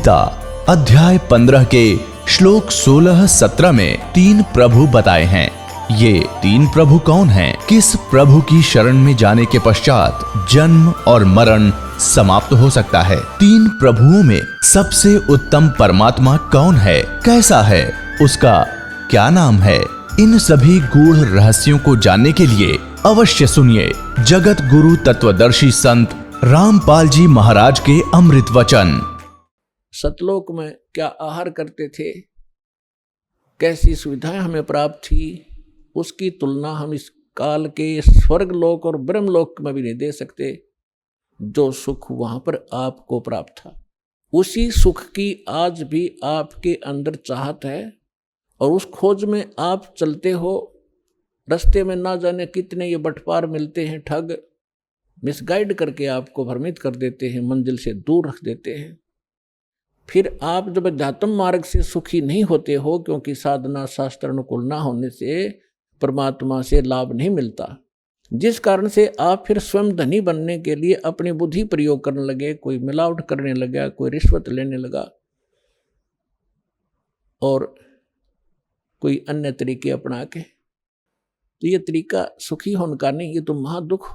गीता अध्याय 15 के श्लोक 16-17 में 3 प्रभु बताए हैं। ये 3 प्रभु कौन हैं? किस प्रभु की शरण में जाने के पश्चात जन्म और मरण समाप्त हो सकता है? 3 प्रभुओं में सबसे उत्तम परमात्मा कौन है? कैसा है? उसका क्या नाम है? इन सभी गूढ़ रहस्यों को जानने के लिए अवश्य सुनिए जगत गुरु तत्वदर्शी संत रामपाल जी महाराज के अमृत वचन। सतलोक में क्या आहार करते थे, कैसी सुविधाएं हमें प्राप्त थी, उसकी तुलना हम इस काल के स्वर्ग लोक और ब्रह्मलोक में भी नहीं दे सकते। जो सुख वहां पर आपको प्राप्त था, उसी सुख की आज भी आपके अंदर चाहत है और उस खोज में आप चलते हो। रास्ते में ना जाने कितने ये बटपार मिलते हैं, ठग मिसगाइड करके आपको भ्रमित कर देते हैं, मंजिल से दूर रख देते हैं। फिर आप जब अध्यात्म मार्ग से सुखी नहीं होते हो, क्योंकि साधना शास्त्र अनुकूल ना होने से परमात्मा से लाभ नहीं मिलता, जिस कारण से आप फिर स्वयं धनी बनने के लिए अपनी बुद्धि प्रयोग करने लगे। कोई मिलावट करने लगा, कोई रिश्वत लेने लगा और कोई अन्य तरीके अपना के। तो ये तरीका सुखी होने का नहीं, ये तो महादुख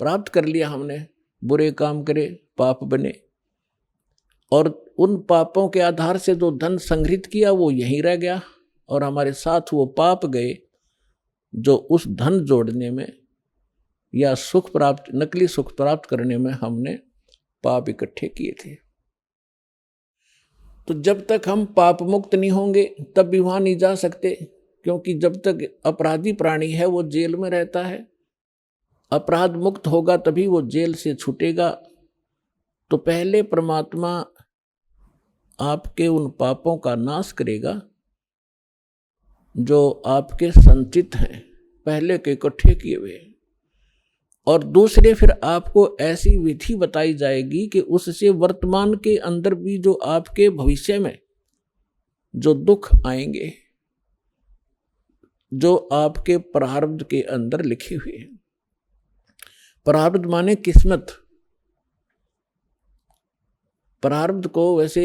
प्राप्त कर लिया हमने। बुरे काम करे, पाप बने, और उन पापों के आधार से जो धन संग्रहित किया वो यहीं रह गया और हमारे साथ वो पाप गए जो उस धन जोड़ने में या सुख प्राप्त, नकली सुख प्राप्त करने में हमने पाप इकट्ठे किए थे। तो जब तक हम पाप मुक्त नहीं होंगे तब भी वहां नहीं जा सकते, क्योंकि जब तक अपराधी प्राणी है वो जेल में रहता है। अपराध मुक्त होगा तभी वो जेल से छूटेगा। तो पहले परमात्मा आपके उन पापों का नाश करेगा जो आपके संचित हैं, पहले के इकट्ठे किए हुए, और दूसरे फिर आपको ऐसी विधि बताई जाएगी कि उससे वर्तमान के अंदर भी जो आपके भविष्य में जो दुख आएंगे, जो आपके प्रारब्ध के अंदर लिखे हुए हैं। प्रारब्ध माने किस्मत। प्रारब्ध को वैसे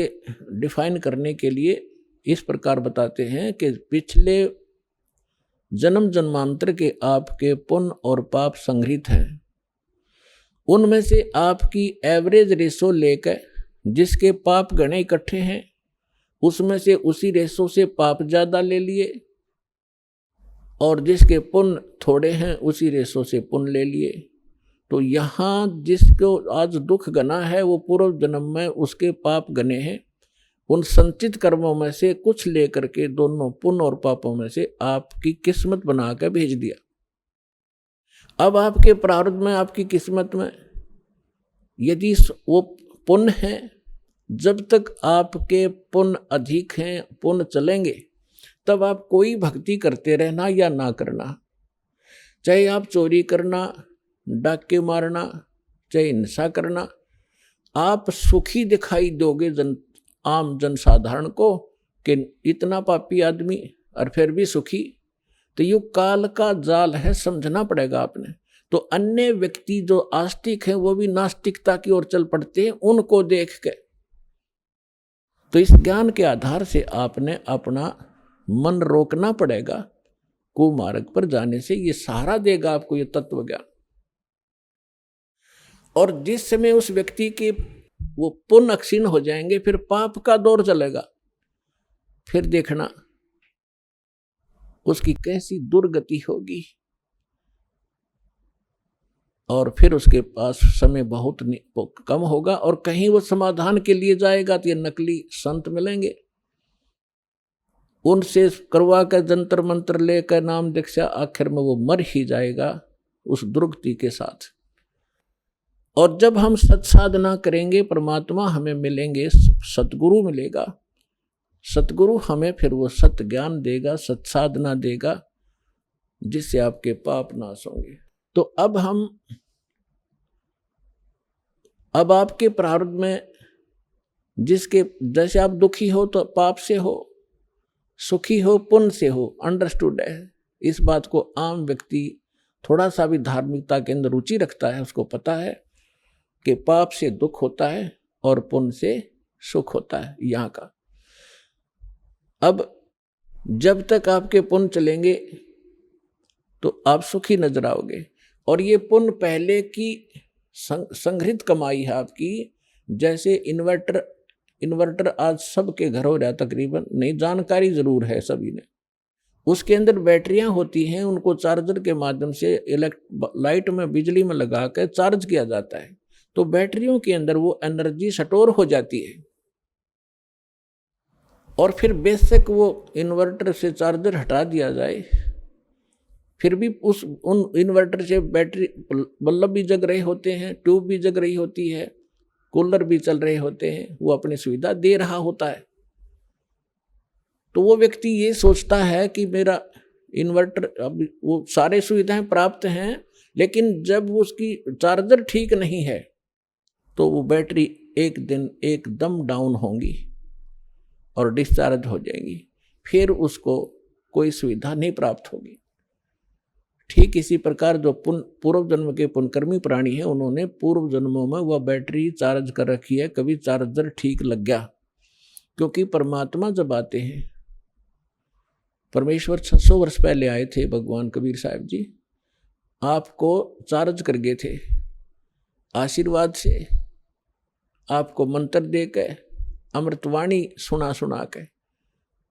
डिफाइन करने के लिए इस प्रकार बताते हैं कि पिछले जन्म जन्मांतर के आपके पुण्य और पाप संग्रहित हैं, उनमें से आपकी एवरेज रेशो लेकर जिसके पाप गणे इकट्ठे हैं, उसमें से उसी रेशो से पाप ज्यादा ले लिए, और जिसके पुण्य थोड़े हैं उसी रेशो से पुण्य ले लिए। तो यहाँ जिसको आज दुख गना है वो पूर्व जन्म में उसके पाप गने हैं। उन संचित कर्मों में से कुछ लेकर के दोनों पुण्य और पापों में से आपकी किस्मत बनाकर भेज दिया। अब आपके प्रारब्ध में, आपकी किस्मत में यदि वो पुण्य है, जब तक आपके पुण्य अधिक हैं, पुण्य चलेंगे, तब आप कोई भक्ति करते रहना या ना करना, चाहे आप चोरी करना, डाके मारना, चाहे हिंसा करना, आप सुखी दिखाई दोगे आम जनसाधारण को कि इतना पापी आदमी और फिर भी सुखी। तो ये काल का जाल है, समझना पड़ेगा आपने। तो अन्य व्यक्ति जो आस्तिक हैं वो भी नास्तिकता की ओर चल पड़ते हैं उनको देख के। तो इस ज्ञान के आधार से आपने अपना मन रोकना पड़ेगा कुमार्ग पर जाने से। ये सहारा देगा आपको ये तत्व ज्ञान। और जिस समय उस व्यक्ति के वो पुण्य क्षीण हो जाएंगे, फिर पाप का दौर चलेगा। फिर देखना उसकी कैसी दुर्गति होगी, और फिर उसके पास समय बहुत कम होगा, और कहीं वो समाधान के लिए जाएगा तो ये नकली संत मिलेंगे, उनसे करवा कर जंतर मंत्र लेकर नाम दीक्षा, आखिर में वो मर ही जाएगा उस दुर्गति के साथ। और जब हम सत्साधना करेंगे, परमात्मा हमें मिलेंगे, सतगुरु मिलेगा। सतगुरु हमें फिर वो सत ज्ञान देगा, सत्साधना देगा, जिससे आपके पाप नाश होंगे। तो अब आपके प्रारब्ध में जिसके जैसे आप दुखी हो तो पाप से हो, सुखी हो पुण्य से हो, अंडरस्टूड है। इस बात को आम व्यक्ति थोड़ा सा भी धार्मिकता के अंदर रुचि रखता है, उसको पता है कि पाप से दुख होता है और पुण्य से सुख होता है यहाँ का। अब जब तक आपके पुण्य चलेंगे तो आप सुखी नजर आओगे। और ये पुण्य पहले की संग्रहित कमाई है आपकी। जैसे इन्वर्टर आज सबके घर हो रहा है तकरीबन, नहीं जानकारी जरूर है सभी ने। उसके अंदर बैटरियां होती हैं, उनको चार्जर के माध्यम से लाइट में बिजली में लगा कर चार्ज किया जाता है। तो बैटरियों के अंदर वो एनर्जी स्टोर हो जाती है। और फिर बेशक वो इन्वर्टर से चार्जर हटा दिया जाए, फिर भी उन इन्वर्टर से बैटरी बल्ब भी जग रहे होते हैं, ट्यूब भी जग रही होती है, कूलर भी चल रहे होते हैं, वो अपनी सुविधा दे रहा होता है। तो वो व्यक्ति ये सोचता है कि मेरा इन्वर्टर, अब वो सारे सुविधाएं प्राप्त हैं, लेकिन जब उसकी चार्जर ठीक नहीं है तो वो बैटरी एक दिन एकदम डाउन होंगी और डिस्चार्ज हो जाएंगी, फिर उसको कोई सुविधा नहीं प्राप्त होगी। ठीक इसी प्रकार जो पूर्व जन्म के पुण्यकर्मी प्राणी हैं, उन्होंने पूर्व जन्मों में वह बैटरी चार्ज कर रखी है, कभी चार्जर ठीक लग गया। क्योंकि परमात्मा जब आते हैं, परमेश्वर 600 वर्ष पहले आए थे, भगवान कबीर साहब जी आपको चार्ज कर गए थे आशीर्वाद से, आपको मंत्र दे के, अमृतवाणी सुना सुना के।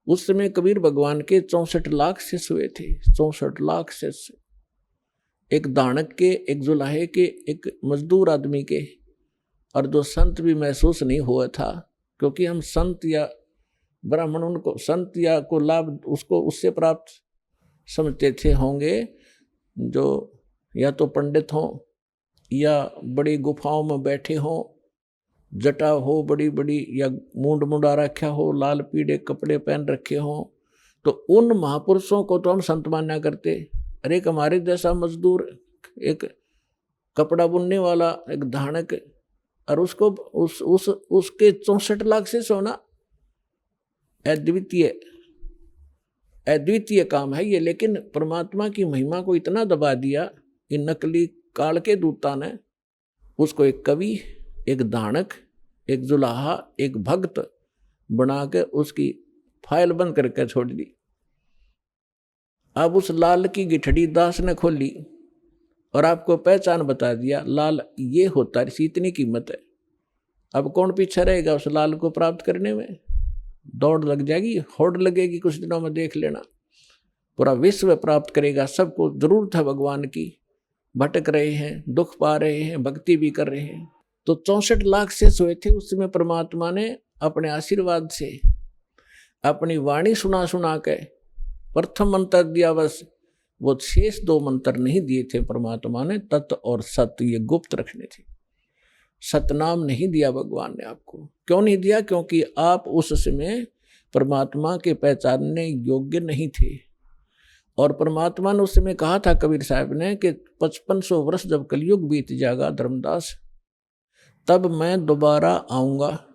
उस समय कबीर भगवान के 64 लाख शिष्य हुए थे, 64 लाख शिष्य, एक दानक के, एक जुलाहे के, एक मजदूर आदमी के। और जो संत भी महसूस नहीं हुआ था, क्योंकि हम संत या ब्राह्मण उनको संत या को लाभ उसको उससे प्राप्त समझते थे होंगे जो या तो पंडित हों या बड़ी गुफाओं में बैठे हों, जटा हो बड़ी बड़ी, या मूंड मुंडा रखा हो, लाल पीले कपड़े पहन रखे हों। तो उन महापुरुषों को तो हम संत माना करते। अरे एक हमारे जैसा मजदूर, एक कपड़ा बुनने वाला, एक धानक, और उसको उसके 64 लाख से सोना अद्वितीय काम है ये। लेकिन परमात्मा की महिमा को इतना दबा दिया इन नकली काल के दूता ने, उसको एक कवि, एक दानक, एक जुलाहा, एक भक्त बना के उसकी फाइल बंद करके छोड़ दी। अब उस लाल की गिठड़ी दास ने खोली और आपको पहचान बता दिया, लाल ये होता है, इसी इतनी कीमत है। अब कौन पीछे रहेगा उस लाल को प्राप्त करने में? दौड़ लग जाएगी, होड़ लगेगी, कुछ दिनों में देख लेना। पूरा विश्व प्राप्त करेगा, सबको जरूरत है भगवान की, भटक रहे हैं, दुख पा रहे हैं, भक्ति भी कर रहे हैं। तो 64 लाख शेष हुए थे। उस समय परमात्मा ने अपने आशीर्वाद से अपनी वाणी सुना सुना के प्रथम मंत्र दिया, बस वो शेष 2 मंत्र नहीं दिए थे परमात्मा ने। तत् और सत ये गुप्त रखने थे। सतनाम नहीं दिया भगवान ने आपको। क्यों नहीं दिया? क्योंकि आप उस समय परमात्मा के पहचानने योग्य नहीं थे। और परमात्मा ने उस समय कहा था कबीर साहब ने कि 5500 वर्ष जब कलयुग बीत जाएगा धर्मदास, तब मैं दोबारा आऊँगा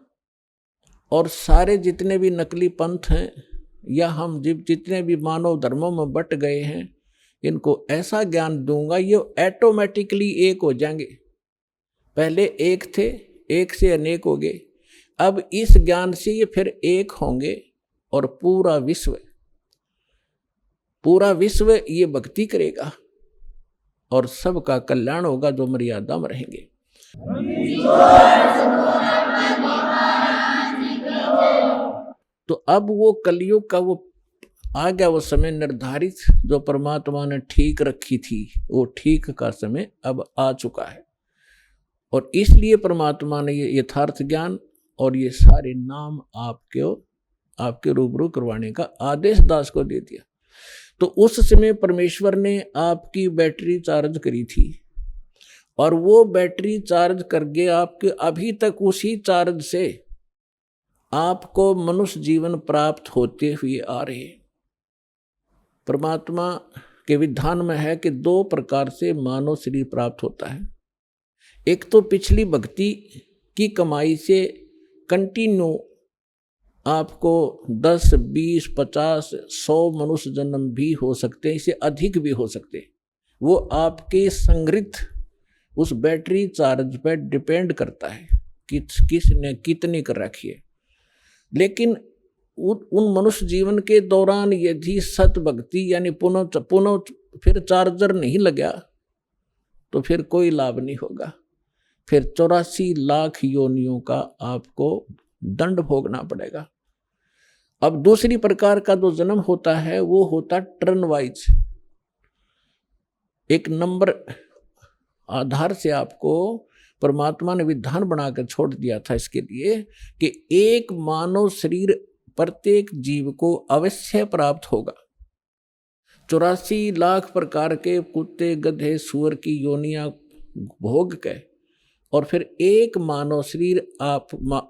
और सारे जितने भी नकली पंथ हैं या हम जितने भी मानव धर्मों में बट गए हैं, इनको ऐसा ज्ञान दूंगा ये ऑटोमेटिकली एक हो जाएंगे। पहले एक थे, एक से अनेक हो गए, अब इस ज्ञान से ये फिर एक होंगे और पूरा विश्व ये भक्ति करेगा और सबका कल्याण होगा जो मर्यादा में रहेंगे। तो अब वो कलयुग का वो आ गया, वो समय निर्धारित जो परमात्मा ने ठीक रखी थी, वो ठीक का समय अब आ चुका है। और इसलिए परमात्मा ने ये यथार्थ ज्ञान और ये सारे नाम आपके रूबरू करवाने का आदेश दास को दे दिया। तो उस समय परमेश्वर ने आपकी बैटरी चार्ज करी थी और वो बैटरी चार्ज करके आपके अभी तक उसी चार्ज से आपको मनुष्य जीवन प्राप्त होते हुए आ रहे। परमात्मा के विधान में है कि 2 प्रकार से मानव शरीर प्राप्त होता है। एक तो पिछली भक्ति की कमाई से कंटिन्यू आपको 10, 20, 50, 100 मनुष्य जन्म भी हो सकते हैं, इससे अधिक भी हो सकते हैं। वो आपके संग्रहित उस बैटरी चार्ज पर डिपेंड करता है कि किसने कितनी कर रखी है। लेकिन उन मनुष्य जीवन के दौरान यदि सत भक्ति यानी पुनः फिर चार्जर नहीं लगा तो फिर कोई लाभ नहीं होगा। फिर 84 लाख योनियों का आपको दंड भोगना पड़ेगा। अब दूसरी प्रकार का जो जन्म होता है वो होता टर्न वाइज। एक नंबर आधार से आपको परमात्मा ने विधान बनाकर छोड़ दिया था इसके लिए कि एक मानव शरीर प्रत्येक जीव को अवश्य प्राप्त होगा। 84 लाख प्रकार के कुत्ते गधे सूअर की योनियां भोग के और फिर एक मानव शरीर आप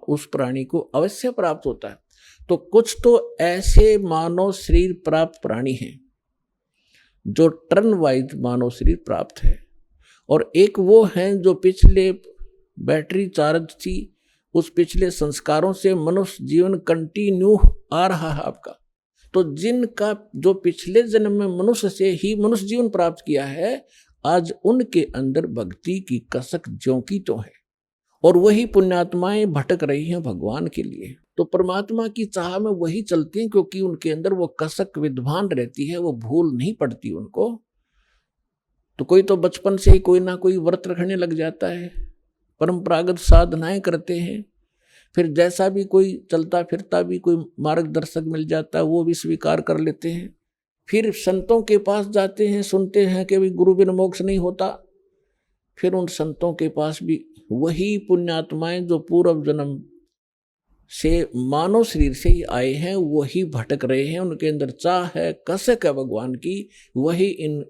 उस प्राणी को अवश्य प्राप्त होता है। तो कुछ तो ऐसे मानव शरीर प्राप्त प्राणी हैं जो टर्न वाइज मानव शरीर प्राप्त है, और एक वो हैं जो पिछले बैटरी चार्ज थी उस पिछले संस्कारों से मनुष्य जीवन कंटिन्यू आ रहा है आपका। तो जिनका जो पिछले जन्म में मनुष्य से ही मनुष्य जीवन प्राप्त किया है, आज उनके अंदर भक्ति की कसक ज्यों की तो है, और वही पुण्यात्माएं भटक रही हैं भगवान के लिए। तो परमात्मा की चाह में वही चलती हैं क्योंकि उनके अंदर वो कसक विद्वान रहती है, वो भूल नहीं पड़ती उनको। तो कोई तो बचपन से ही कोई ना कोई व्रत रखने लग जाता है, परंपरागत साधनाएं करते हैं, फिर जैसा भी कोई चलता फिरता भी कोई मार्गदर्शक मिल जाता है वो भी स्वीकार कर लेते हैं। फिर संतों के पास जाते हैं, सुनते हैं कि भाई गुरु बिन मोक्ष नहीं होता। फिर उन संतों के पास भी वही पुण्यात्माएं जो पूर्व जन्म से मानव शरीर से ही आए हैं वही भटक रहे हैं, उनके अंदर चाह है कसक है भगवान की, वही इन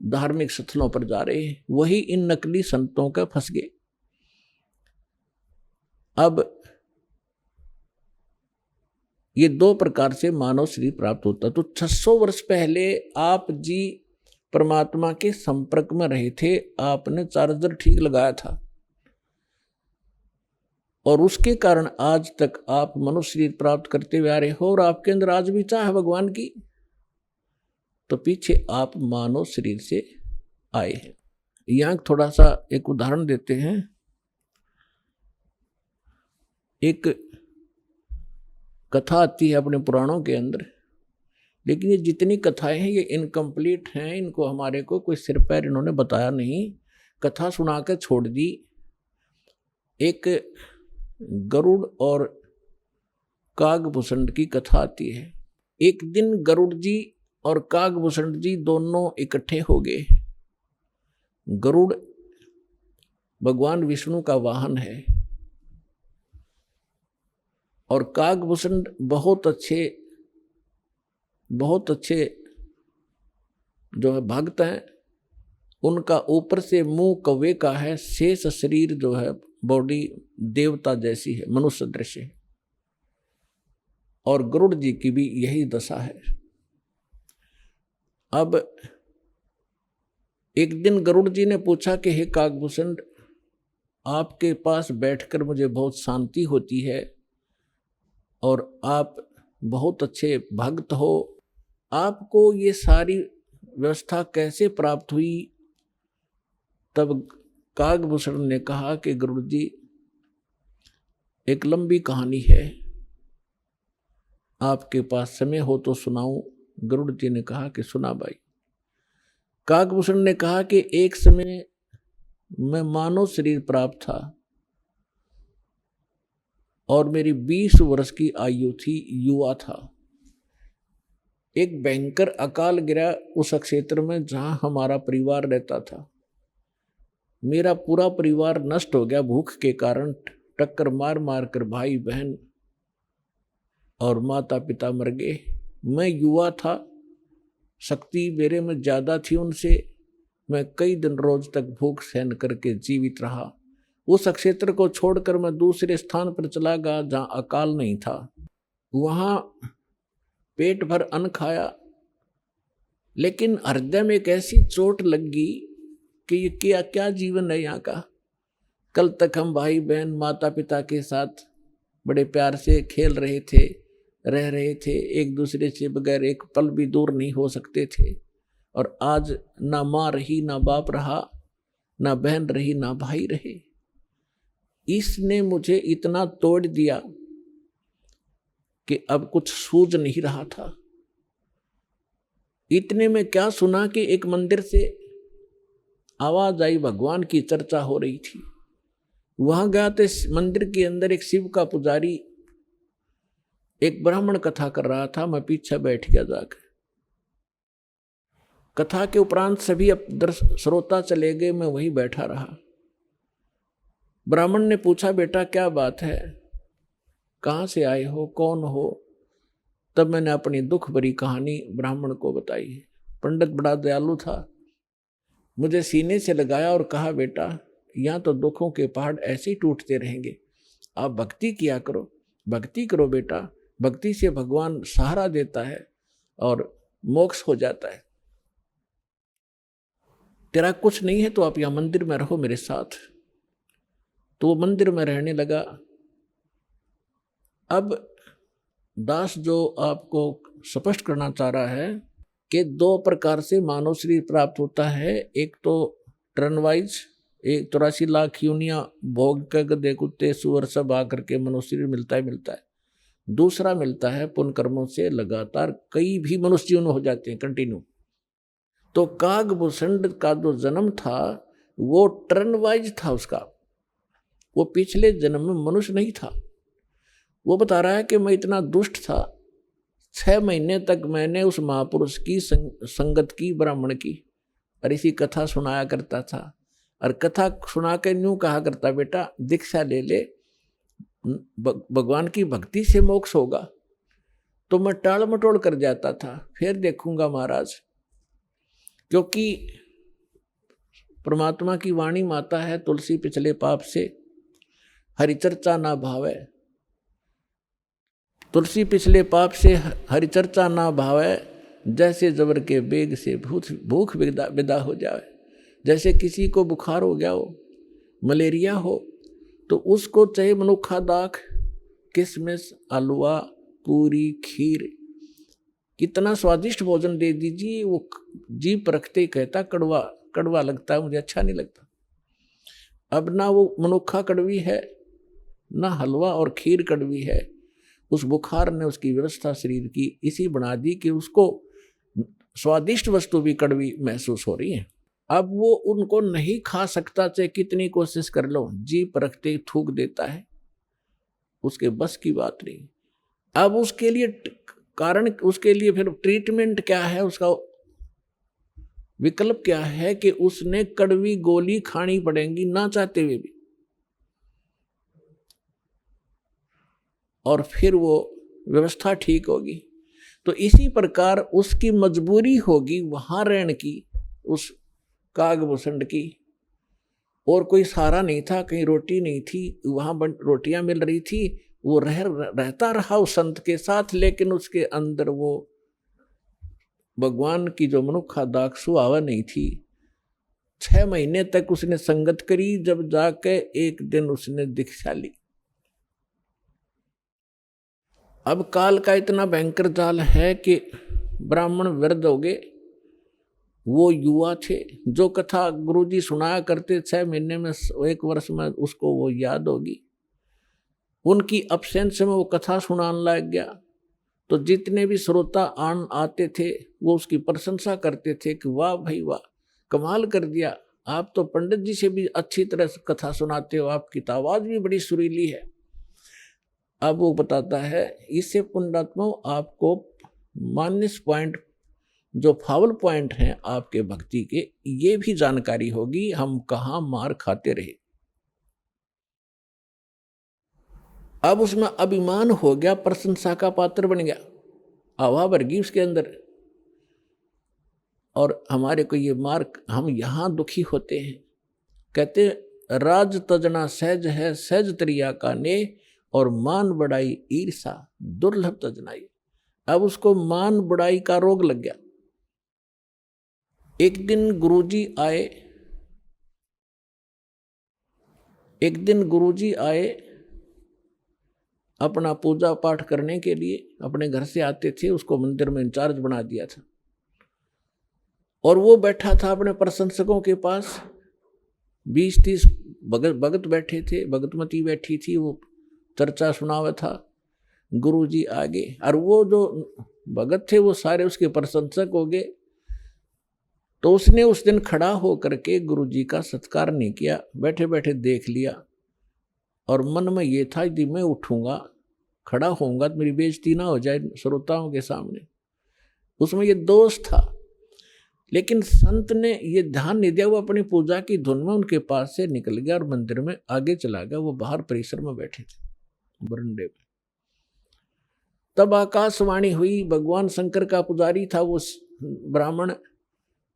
धार्मिक स्थलों पर जा रहे हैं, वही इन नकली संतों का फंस गए। अब ये दो प्रकार से मानव शरीर प्राप्त होता। तो 600 वर्ष पहले आप जी परमात्मा के संपर्क में रहे थे, आपने चार्जर ठीक लगाया था, और उसके कारण आज तक आप मनुष्य शरीर प्राप्त करते हुए आ रहे हो, और आपके अंदर आज भी चाह है भगवान की। तो पीछे आप मानव शरीर से आए हैं। यहां थोड़ा सा एक उदाहरण देते हैं। एक कथा आती है अपने पुराणों के अंदर, लेकिन ये जितनी कथाएं हैं ये इनकम्प्लीट हैं, इनको हमारे को कोई सिर पैर इन्होंने बताया नहीं, कथा सुनाकर छोड़ दी। एक गरुड़ और कागभूषण की कथा आती है। एक दिन गरुड़ जी और कागभूषण जी दोनों इकट्ठे हो गए। गरुड़ भगवान विष्णु का वाहन है और कागभूषण बहुत अच्छे जो है भक्त हैं। उनका ऊपर से मुंह कौवे का है, शेष शरीर जो है बॉडी देवता जैसी है, मनुष्य दृश्य है, और गरुड़ जी की भी यही दशा है। अब एक दिन गरुड़ जी ने पूछा कि हे कागभूषण, आपके पास बैठकर मुझे बहुत शांति होती है और आप बहुत अच्छे भक्त हो, आपको ये सारी व्यवस्था कैसे प्राप्त हुई? तब कागभूषण ने कहा कि गुरु जी एक लंबी कहानी है, आपके पास समय हो तो सुनाऊं? गरुड़ जी ने कहा कि सुना भाई। कागभूषण ने कहा कि एक समय मैं मानव शरीर प्राप्त था और मेरी 20 वर्ष की आयु थी, युवा था। एक भयंकर अकाल गिरा उस क्षेत्र में जहां हमारा परिवार रहता था। मेरा पूरा परिवार नष्ट हो गया भूख के कारण, टक्कर मार मार कर भाई बहन और माता पिता मर गए। मैं युवा था, शक्ति मेरे में ज्यादा थी उनसे। मैं कई दिन रोज तक भूख सहन करके जीवित रहा। उस क्षेत्र को छोड़कर मैं दूसरे स्थान पर चला गया जहां अकाल नहीं था। वहां पेट भर अन्न खाया, लेकिन हृदय में एक ऐसी चोट लगी कि ये क्या क्या जीवन है यहाँ का। कल तक हम भाई बहन माता पिता के साथ बड़े प्यार से खेल रहे थे, रह रहे थे, एक दूसरे से बगैर एक पल भी दूर नहीं हो सकते थे, और आज ना माँ रही ना बाप रहा, ना बहन रही ना भाई रहे। इसने मुझे इतना तोड़ दिया कि अब कुछ सूझ नहीं रहा था। इतने में क्या सुना कि एक मंदिर से आवाज आई, भगवान की चर्चा हो रही थी। वहां गया तो मंदिर के अंदर एक शिव का पुजारी एक ब्राह्मण कथा कर रहा था। मैं पीछे बैठ गया जाकर। कथा के उपरांत सभी श्रोता चले गए, मैं वहीं बैठा रहा। ब्राह्मण ने पूछा, बेटा क्या बात है, कहाँ से आए हो, कौन हो? तब मैंने अपनी दुख भरी कहानी ब्राह्मण को बताई। पंडित बड़ा दयालु था, मुझे सीने से लगाया और कहा, बेटा यहाँ तो दुखों के पहाड़ ऐसे ही टूटते रहेंगे, आप भक्ति किया करो, भक्ति करो बेटा, भक्ति से भगवान सहारा देता है और मोक्ष हो जाता है। तेरा कुछ नहीं है तो आप यहाँ मंदिर में रहो मेरे साथ। तो वो मंदिर में रहने लगा। अब दास जो आपको स्पष्ट करना चाह रहा है कि 2 प्रकार से मानव शरीर प्राप्त होता है। एक तो टर्न वाइज, 84 लाख यूनिया भोग के गधे कुत्ते सुअर सब आकर के मनुष्य शरीर मिलता है। दूसरा मिलता है पुण्य कर्मों से लगातार कई भी मनुष्य जीवन हो जाते हैं कंटिन्यू। तो कागभूषण का जो जन्म था वो टर्न वाइज था उसका, वो पिछले जन्म में मनुष्य नहीं था। वो बता रहा है कि मैं इतना दुष्ट था, 6 महीने तक मैंने उस महापुरुष की संगत की, ब्राह्मण की, और इसी कथा सुनाया करता था। और कथा सुना के यूं कहा करता, बेटा दीक्षा ले ले, भगवान की भक्ति से मोक्ष होगा। तो मैं टाल मटोल कर जाता था, फिर देखूंगा महाराज, क्योंकि परमात्मा की वाणी माता है, तुलसी पिछले पाप से हरिचर्चा ना भावे। तुलसी पिछले पाप से हरिचर्चा ना भावे, जैसे जबर के बेग से भूख विदा हो जाए। जैसे किसी को बुखार हो गया हो, मलेरिया हो, तो उसको चाहे मनुखा दाख, किशमिश, हलवा, पूरी, खीर, कितना स्वादिष्ट भोजन दे दीजिए, वो जीभ परखते ही कहता कड़वा कड़वा लगता है, मुझे अच्छा नहीं लगता। अब ना वो मनुखा कड़वी है, ना हलवा और खीर कड़वी है। उस बुखार ने उसकी व्यवस्था शरीर की इसी बना दी कि उसको स्वादिष्ट वस्तु भी कड़वी महसूस हो रही है। अब वो उनको नहीं खा सकता, चाहे कितनी कोशिश कर लो, जीभ परखते ही थूक देता है, उसके बस की बात नहीं। अब उसके लिए कारण, उसके लिए फिर ट्रीटमेंट क्या है, उसका विकल्प क्या है कि उसने कड़वी गोली खानी पड़ेगी ना चाहते हुए भी, और फिर वो व्यवस्था ठीक होगी। तो इसी प्रकार उसकी मजबूरी होगी वहां रहने की, उस कागभूषण की, और कोई सहारा नहीं था, कहीं रोटी नहीं थी, वहां रोटियां मिल रही थी, वो रहता रहा उस संत के साथ, लेकिन उसके अंदर वो भगवान की जो मनुखा दाख सुहावा नहीं थी। 6 महीने तक उसने संगत करी, जब जाके एक दिन उसने दीक्षा ली। अब काल का इतना भयंकर जाल है कि ब्राह्मण वृद्ध हो गए, वो युवा थे। जो कथा गुरुजी सुनाया करते 6 महीने में, 1 वर्ष में उसको वो याद होगी। उनकी अब्सेंस में वो कथा सुनाने लग गया, तो जितने भी श्रोता आते थे वो उसकी प्रशंसा करते थे कि वाह भाई वाह, कमाल कर दिया, आप तो पंडित जी से भी अच्छी तरह से कथा सुनाते हो, आपकी तो आवाज भी बड़ी सुरीली है। अब वो बताता है, इससे पुण्यात्मा आपको माइनस पॉइंट, जो फाउल पॉइंट हैं आपके भक्ति के, ये भी जानकारी होगी, हम कहाँ मार खाते रहे। अब उसमें अभिमान हो गया, प्रशंसा का पात्र बन गया, हवा भर गई उसके अंदर। और हमारे को ये मार्क, हम यहाँ दुखी होते हैं। कहते राज तजना सहज है, सहज तरिया का ने, और मान बढ़ाई ईर्षा दुर्लभ तजनाई। अब उसको मान बढ़ाई का रोग लग गया। एक दिन गुरुजी आए अपना पूजा पाठ करने के लिए, अपने घर से आते थे, उसको मंदिर में इंचार्ज बना दिया था। और वो बैठा था अपने प्रशंसकों के पास, 20-30 भगत बैठे थे, भगतमती बैठी थी, वो चर्चा सुनावा था। गुरुजी आगे, और वो जो भगत थे वो सारे उसके प्रशंसक हो गए। तो उसने उस दिन खड़ा होकर के गुरुजी का सत्कार नहीं किया, बैठे बैठे देख लिया, और मन में ये था यदि मैं उठूंगा खड़ा होऊंगा तो मेरी बेइज्जती ना हो जाए श्रोताओं के सामने, उसमें ये दोष था। लेकिन संत ने ये ध्यान नहीं दिया, वो अपनी पूजा की धुन में उनके पास से निकल गया और मंदिर में आगे चला गया। वो बाहर परिसर में बैठे थे बरंडे में। तब आकाशवाणी हुई। भगवान शंकर का पुजारी था वो ब्राह्मण।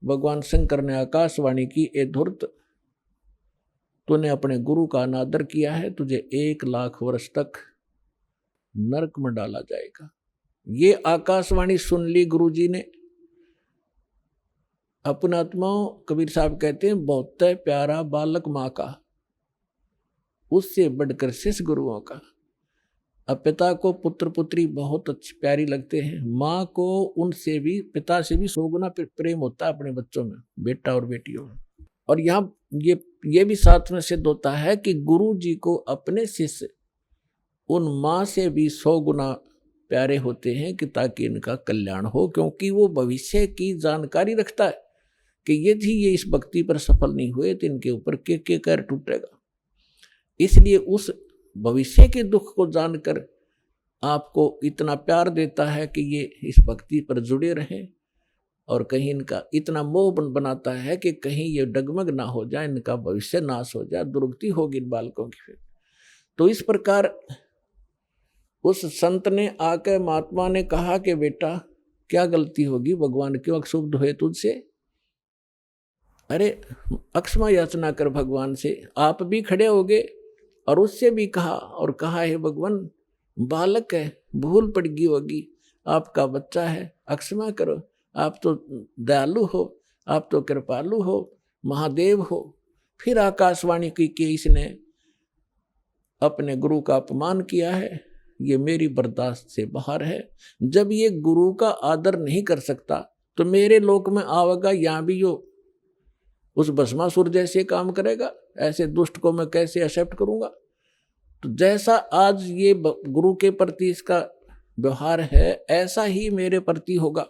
भगवान शंकर ने आकाशवाणी की, ए धूर्त, तूने अपने गुरु का अनादर किया है, तुझे 1 लाख वर्ष तक नरक में डाला जाएगा। ये आकाशवाणी सुन ली गुरुजी ने। अपना आत्माओं, कबीर साहब कहते हैं, बहुत प्यारा बालक माँ का, उससे बढ़कर शिष्य गुरुओं का। अब पिता को पुत्र पुत्री बहुत अच्छी प्यारी लगते हैं, माँ को उनसे भी, पिता से भी 100 गुना प्रेम होता है अपने बच्चों में, बेटा और बेटियों में। और यहाँ ये भी साथ में सिद्ध होता है कि गुरु जी को अपने शिष्य उन माँ से भी 100 गुना प्यारे होते हैं, कि ताकि इनका कल्याण हो, क्योंकि वो भविष्य की जानकारी रखता है कि यदि ये इस भक्ति पर सफल नहीं हुए तो इनके ऊपर के कर टूटेगा। इसलिए उस भविष्य के दुख को जानकर आपको इतना प्यार देता है कि ये इस भक्ति पर जुड़े रहें, और कहीं इनका इतना मोह बनाता है कि कहीं ये डगमग ना हो जाए, इनका भविष्य नाश हो जाए, दुर्गति होगी इन बालकों की। फिर तो इस प्रकार उस संत ने आकर महात्मा ने कहा कि बेटा क्या गलती होगी, भगवान क्यों अक्षुब्ध हुए तुझसे? अरे अक्षमा याचना कर भगवान से। आप भी खड़े हो गए और उससे भी कहा, और कहा है भगवान बालक है, भूल पड़ गई होगी, आपका बच्चा है, अक्षमा करो, आप तो दयालु हो, आप तो कृपालु हो, महादेव हो। फिर आकाशवाणी की कि इसने अपने गुरु का अपमान किया है, ये मेरी बर्दाश्त से बाहर है। जब ये गुरु का आदर नहीं कर सकता तो मेरे लोक में आवेगा, यहाँ भी यो उस भस्मासुर जैसे काम करेगा। ऐसे दुष्ट को मैं कैसे एक्सेप्ट करूंगा? तो जैसा आज ये गुरु के प्रति इसका व्यवहार है, ऐसा ही मेरे प्रति होगा।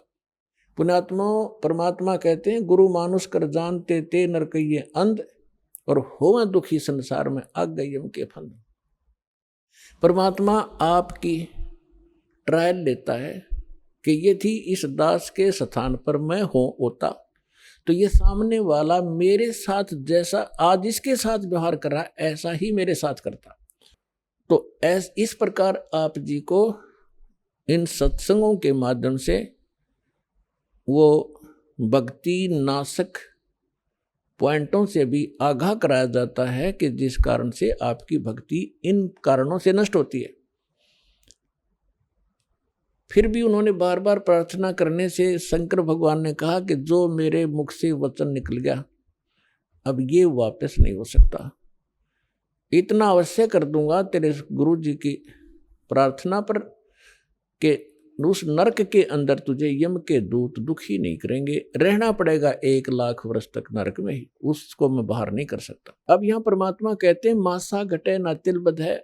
पुण्यात्मा परमात्मा कहते हैं, गुरु मानुष कर जानते ते नरकइये अंध, और होवे दुखी संसार में आग गई के फंद। परमात्मा आपकी ट्रायल लेता है कि यदि इस दास के स्थान पर मैं होता तो ये सामने वाला मेरे साथ जैसा आज इसके साथ व्यवहार कर रहा है ऐसा ही मेरे साथ करता। तो इस प्रकार आप जी को इन सत्संगों के माध्यम से वो भक्ति नाशक पॉइंटों से भी आगाह कराया जाता है कि जिस कारण से आपकी भक्ति इन कारणों से नष्ट होती है। फिर भी उन्होंने बार बार प्रार्थना करने से शंकर भगवान ने कहा कि जो मेरे मुख से वचन निकल गया अब ये वापस नहीं हो सकता, इतना अवश्य कर दूंगा तेरे गुरु जी की प्रार्थना पर कि उस नरक के अंदर तुझे यम के दूत दुखी नहीं करेंगे, रहना पड़ेगा 1 लाख वर्ष तक नरक में ही, उसको मैं बाहर नहीं कर सकता। अब यहां परमात्मा कहते हैं, मासा घटे ना तिल बध है,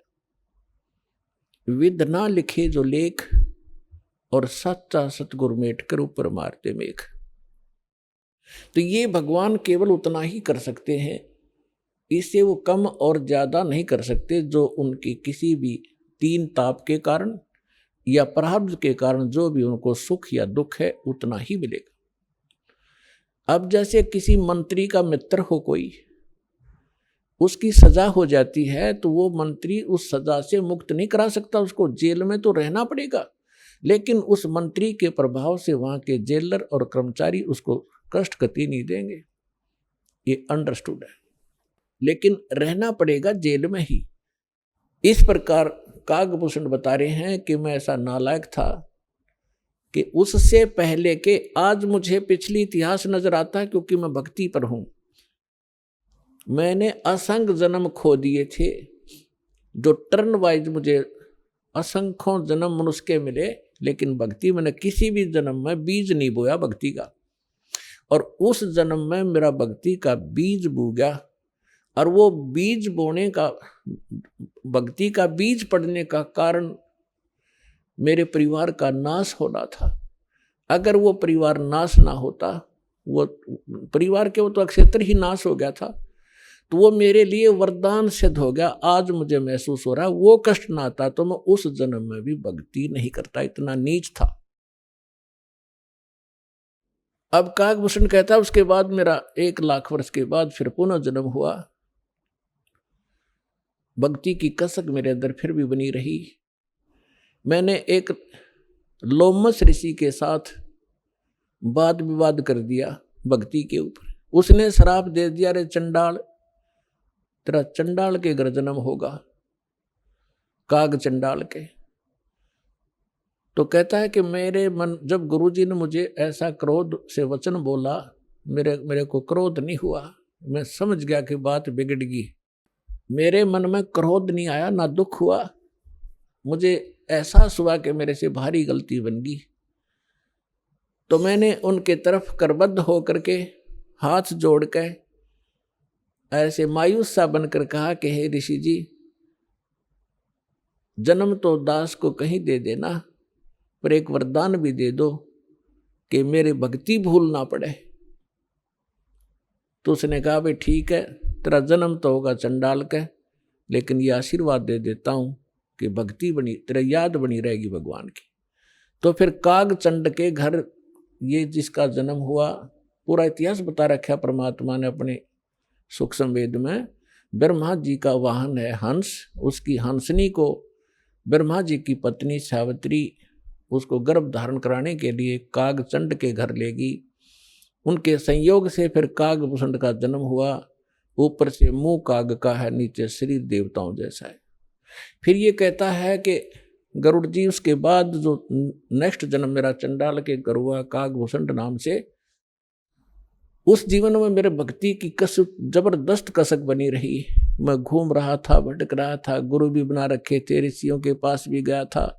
विद ना लिखे जो लेख, और सच्चा सतगुरु मेट कर ऊपर मारते मेघ। तो ये भगवान केवल उतना ही कर सकते हैं, इससे वो कम और ज्यादा नहीं कर सकते। जो उनकी किसी भी 3 ताप के कारण या प्रारब्ध के कारण जो भी उनको सुख या दुख है उतना ही मिलेगा। अब जैसे किसी मंत्री का मित्र हो कोई, उसकी सजा हो जाती है तो वो मंत्री उस सजा से मुक्त नहीं करा सकता, उसको जेल में तो रहना पड़ेगा, लेकिन उस मंत्री के प्रभाव से वहां के जेलर और कर्मचारी उसको कष्ट कति नहीं देंगे, ये अंडरस्टूड है, लेकिन रहना पड़ेगा जेल में ही। इस प्रकार कागभूषण बता रहे हैं कि मैं ऐसा नालायक था कि उससे पहले के आज मुझे पिछली इतिहास नजर आता है, क्योंकि मैं भक्ति पर हूं। मैंने असंख्य जन्म खो दिए थे, जो टर्न वाइज मुझे असंख्यों जन्म मनुष्य के मिले, लेकिन भक्ति मैंने किसी भी जन्म में बीज नहीं बोया भक्ति का, और उस जन्म में मेरा भक्ति का बीज बो गया। और वो बीज बोने का, भक्ति का बीज पड़ने का कारण मेरे परिवार का नाश होना था। अगर वो परिवार नाश ना होता, वो परिवार के वो तो क्षेत्र ही नाश हो गया था, तो वो मेरे लिए वरदान सिद्ध हो गया। आज मुझे महसूस हो रहा है वो कष्ट ना आता तो मैं उस जन्म में भी भक्ति नहीं करता, इतना नीच था। अब काकभूषण कहता है उसके बाद मेरा 1,00,000 वर्ष के बाद फिर पुनः जन्म हुआ। भक्ति की कसक मेरे अंदर फिर भी बनी रही। मैंने एक लोमस ऋषि के साथ वाद विवाद कर दिया भक्ति के ऊपर। उसने श्राप दे दिया, रे चंडाल, तेरा चंडाल के घर जन्म होगा, काग चंडाल के। तो कहता है कि मेरे मन, जब गुरुजी ने मुझे ऐसा क्रोध से वचन बोला, मेरे को क्रोध नहीं हुआ। मैं समझ गया कि बात बिगड़ गई। मेरे मन में क्रोध नहीं आया, ना दुख हुआ। मुझे एहसास हुआ कि मेरे से भारी गलती बन गई। तो मैंने उनके तरफ करबद्ध होकर के हाथ जोड़ के ऐसे मायूस सा बनकर कहा कि हे ऋषि जी, जन्म तो दास को कहीं दे देना, पर एक वरदान भी दे दो कि मेरे भक्ति भूल ना पड़े। तो उसने कहा भाई ठीक है, तेरा जन्म तो होगा चंडाल का, लेकिन ये आशीर्वाद दे देता हूं कि भक्ति बनी, तेरा याद बनी रहेगी भगवान की। तो फिर काग चंड के घर ये जिसका जन्म हुआ, पूरा इतिहास बता रखा परमात्मा ने अपने सूक्ष्म वेद में। ब्रह्मा जी का वाहन है हंस, उसकी हंसनी को ब्रह्मा जी की पत्नी सावित्री उसको गर्भ धारण कराने के लिए काग चंड के घर लेगी। उनके संयोग से फिर काकभूषण का जन्म हुआ। ऊपर से मुंह काग का है, नीचे शरीर देवताओं जैसा है। फिर ये कहता है कि गरुड़ जी उसके बाद जो नेक्स्ट जन्म मेरा चंडाल के घर हुआ काकभूषण नाम से, उस जीवन में मेरे भक्ति की कसक, जबरदस्त कसक बनी रही। मैं घूम रहा था, भटक रहा था, गुरु भी बना रखे थे, ऋषियों के पास भी गया था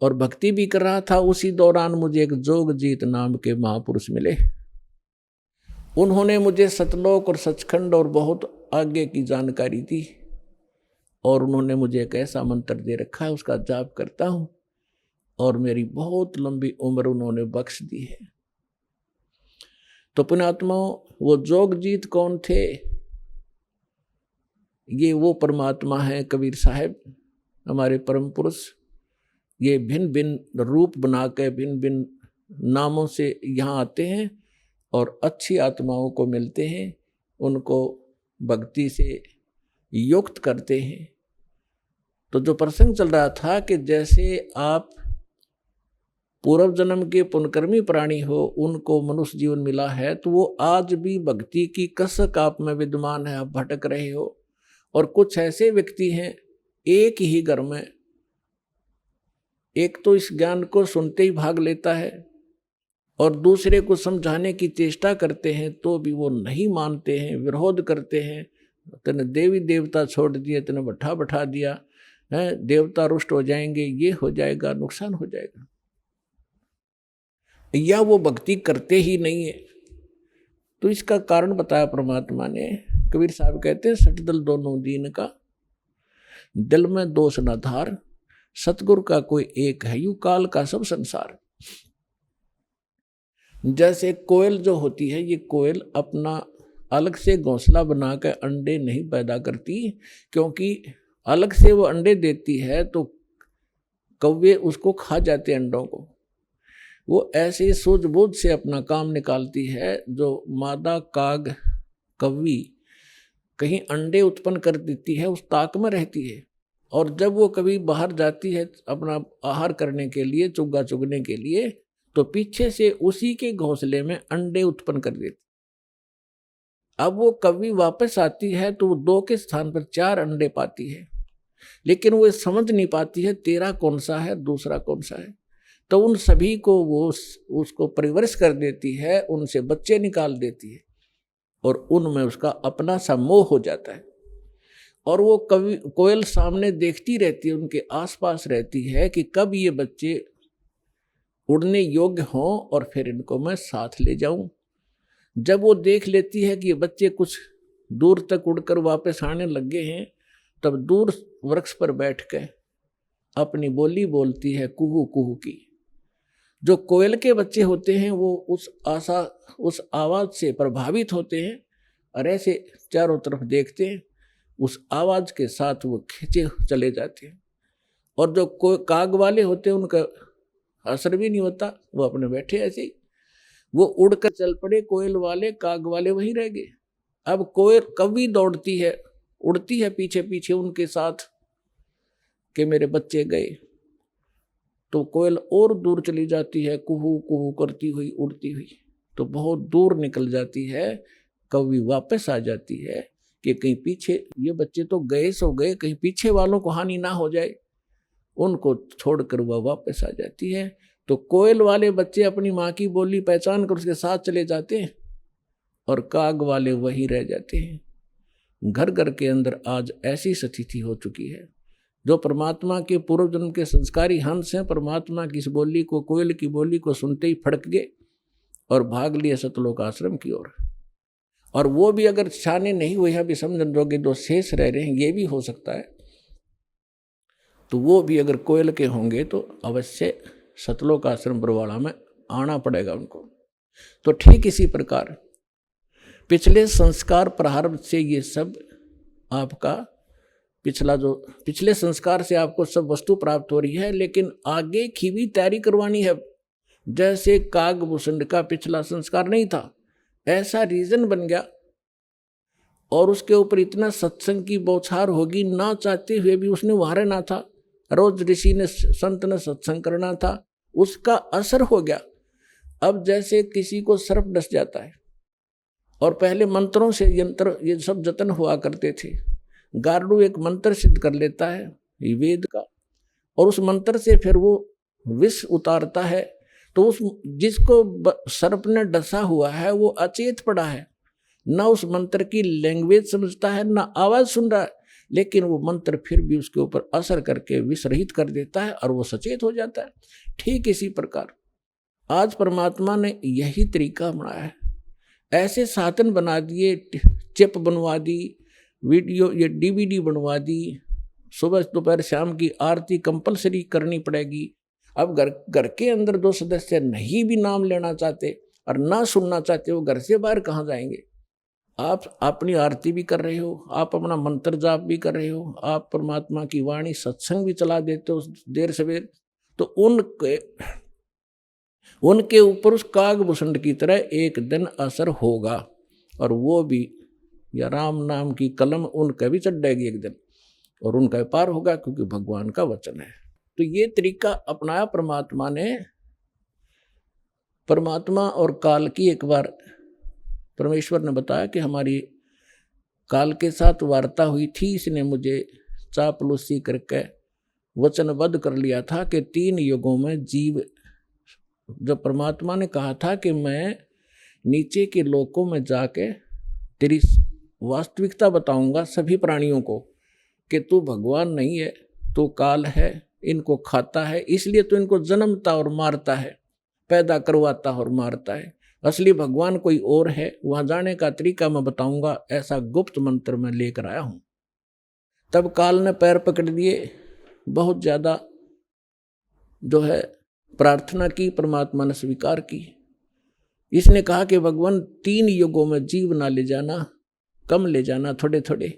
और भक्ति भी कर रहा था। उसी दौरान मुझे एक जोगजीत नाम के महापुरुष मिले। उन्होंने मुझे सतलोक और सचखंड और बहुत आगे की जानकारी दी और उन्होंने मुझे एक ऐसा मंत्र दे रखा है, उसका जाप करता हूं और मेरी बहुत लंबी उम्र उन्होंने बख्श दी है। तो पुण्यात्माओं, वो जोगजीत कौन थे? ये वो परमात्मा है कबीर साहब, हमारे परम पुरुष। ये भिन्न भिन्न रूप बना के भिन्न भिन्न नामों से यहाँ आते हैं और अच्छी आत्माओं को मिलते हैं, उनको भक्ति से युक्त करते हैं। तो जो प्रसंग चल रहा था कि जैसे आप पूर्व जन्म के पुण्यकर्मी प्राणी हो, उनको मनुष्य जीवन मिला है, तो वो आज भी भक्ति की कसक आप में विद्यमान है, आप भटक रहे हो। और कुछ ऐसे व्यक्ति हैं, एक ही घर में एक तो इस ज्ञान को सुनते ही भाग लेता है और दूसरे को समझाने की चेष्टा करते हैं तो भी वो नहीं मानते हैं, विरोध करते हैं। तने देवी देवता छोड़ दिए, तने बैठा बैठा दिया है, देवता रुष्ट हो जाएंगे, ये हो जाएगा, नुकसान हो जाएगा, या वो भक्ति करते ही नहीं है। तो इसका कारण बताया परमात्मा ने। कबीर साहब कहते हैं, सठ दल दोनों दीन का, दिल में दोष न धार, सतगुरु का कोई एक है, यू काल का सब संसार। जैसे कोयल जो होती है, ये कोयल अपना अलग से घोंसला बना कर अंडे नहीं पैदा करती, क्योंकि अलग से वो अंडे देती है तो कौवे उसको खा जाते अंडों को। वो ऐसे सूझबूझ से अपना काम निकालती है। जो मादा काग कौवी कहीं अंडे उत्पन्न कर देती है, उस ताक में रहती है, और जब वो कभी बाहर जाती है अपना आहार करने के लिए, चुग्गा चुगने के लिए, तो पीछे से उसी के घोंसले में अंडे उत्पन्न कर देती। अब वो कभी वापस आती है तो वो 2 के स्थान पर 4 अंडे पाती है, लेकिन वो समझ नहीं पाती है तेरा कौन सा है, दूसरा कौन सा है। तो उन सभी को वो उसको परिवरिश कर देती है, उनसे बच्चे निकाल देती है और उनमें उसका अपना सा मोह हो जाता है। और वो कभी कोयल सामने देखती रहती है, उनके आसपास रहती है कि कब ये बच्चे उड़ने योग्य हों और फिर इनको मैं साथ ले जाऊं। जब वो देख लेती है कि ये बच्चे कुछ दूर तक उड़कर वापस आने लग गए हैं, तब दूर वृक्ष पर बैठ के अपनी बोली बोलती है कुहू कुहू की। जो कोयल के बच्चे होते हैं वो उस आवाज से प्रभावित होते हैं और ऐसे चारों तरफ देखते हैं, उस आवाज के साथ वो खींचे चले जाते हैं। और जो काग वाले होते हैं उनका असर भी नहीं होता, वो अपने बैठे ऐसे ही, वो उड़कर चल पड़े कोयल वाले, काग वाले वहीं रह गए। अब कोयल कभी दौड़ती है, उड़ती है पीछे पीछे उनके साथ कि मेरे बच्चे गए, तो कोयल और दूर चली जाती है कुहू कुहू करती हुई, उड़ती हुई, तो बहुत दूर निकल जाती है। कभी वापस आ जाती है कि कहीं पीछे ये बच्चे तो गए सो गए, कहीं पीछे वालों को हानि ना हो जाए, उनको छोड़कर वह वापस आ जाती है। तो कोयल वाले बच्चे अपनी माँ की बोली पहचान कर उसके साथ चले जाते हैं और काग वाले वहीं रह जाते हैं। घर घर के अंदर आज ऐसी स्थिति हो चुकी है। जो परमात्मा के पूर्व जन्म के संस्कारी हंस हैं, परमात्मा की इस बोली को, कोयल की बोली को सुनते ही फड़क गए और भाग लिए सतलोक आश्रम की ओर। और वो भी अगर शाने नहीं हुए हैं, अभी समझन जोगे जो शेष रह रहे हैं, ये भी हो सकता है, तो वो भी अगर कोयल के होंगे तो अवश्य सतलोक आश्रम बरवाड़ा में आना पड़ेगा उनको। तो ठीक इसी प्रकार पिछले संस्कार प्रारब्ध से ये सब आपका पिछले संस्कार से आपको सब वस्तु प्राप्त हो रही है, लेकिन आगे की भी तैयारी करवानी है। जैसे कागभूषण का पिछला संस्कार नहीं था, ऐसा रीजन बन गया और उसके ऊपर इतना सत्संग की बौछार होगी, ना चाहते हुए भी उसने वहां रहना था। रोज ऋषि ने संत ने सत्संग करना था, उसका असर हो गया। अब जैसे किसी को सर्प डस जाता है और पहले मंत्रों से यंत्र ये सब जतन हुआ करते थे, गारुड़ एक मंत्र सिद्ध कर लेता है वेद का और उस मंत्र से फिर वो विष उतारता है, तो उस जिसको सर्प ने डसा हुआ है वो अचेत पड़ा है, ना उस मंत्र की लैंग्वेज समझता है, ना आवाज सुन रहा है, लेकिन वो मंत्र फिर भी उसके ऊपर असर करके विष रहित कर देता है और वो सचेत हो जाता है। ठीक इसी प्रकार आज परमात्मा ने यही तरीका बनाया है। ऐसे साधन बना दिए, चिप बनवा दी, वीडियो ये डीवीडी बनवा दी, सुबह दोपहर शाम की आरती कंपलसरी करनी पड़ेगी। अब घर के अंदर दो सदस्य नहीं भी नाम लेना चाहते और ना सुनना चाहते, वो घर से बाहर कहाँ जाएंगे। आप अपनी आरती भी कर रहे हो, आप अपना मंत्र जाप भी कर रहे हो, आप परमात्मा की वाणी सत्संग भी चला देते हो देर सवेर, तो उनके ऊपर उस कागभूषण की तरह एक दिन असर होगा और वो भी या राम नाम की कलम उनका भी चढ़ेगी एक दिन और उनका पार होगा, क्योंकि भगवान का वचन है। तो ये तरीका अपनाया परमात्मा ने। परमात्मा और काल की एक बार परमेश्वर ने बताया कि हमारी काल के साथ वार्ता हुई थी, इसने मुझे चापलूसी करके वचनबद्ध कर लिया था कि 3 युगों में जीव, जब परमात्मा ने कहा था कि मैं नीचे के लोकों में जाके तेरी वास्तविकता बताऊंगा सभी प्राणियों को कि तू भगवान नहीं है, तू काल है, इनको खाता है, इसलिए तो इनको जन्मता और मारता है, पैदा करवाता और मारता है, असली भगवान कोई और है, वहां जाने का तरीका मैं बताऊंगा, ऐसा गुप्त मंत्र मैं लेकर आया हूं। तब काल ने पैर पकड़ दिए, बहुत ज्यादा जो है प्रार्थना की, परमात्मा ने स्वीकार की। इसने कहा कि भगवान 3 युगों में जीव ना ले जाना, कम ले जाना थोड़े थोड़े,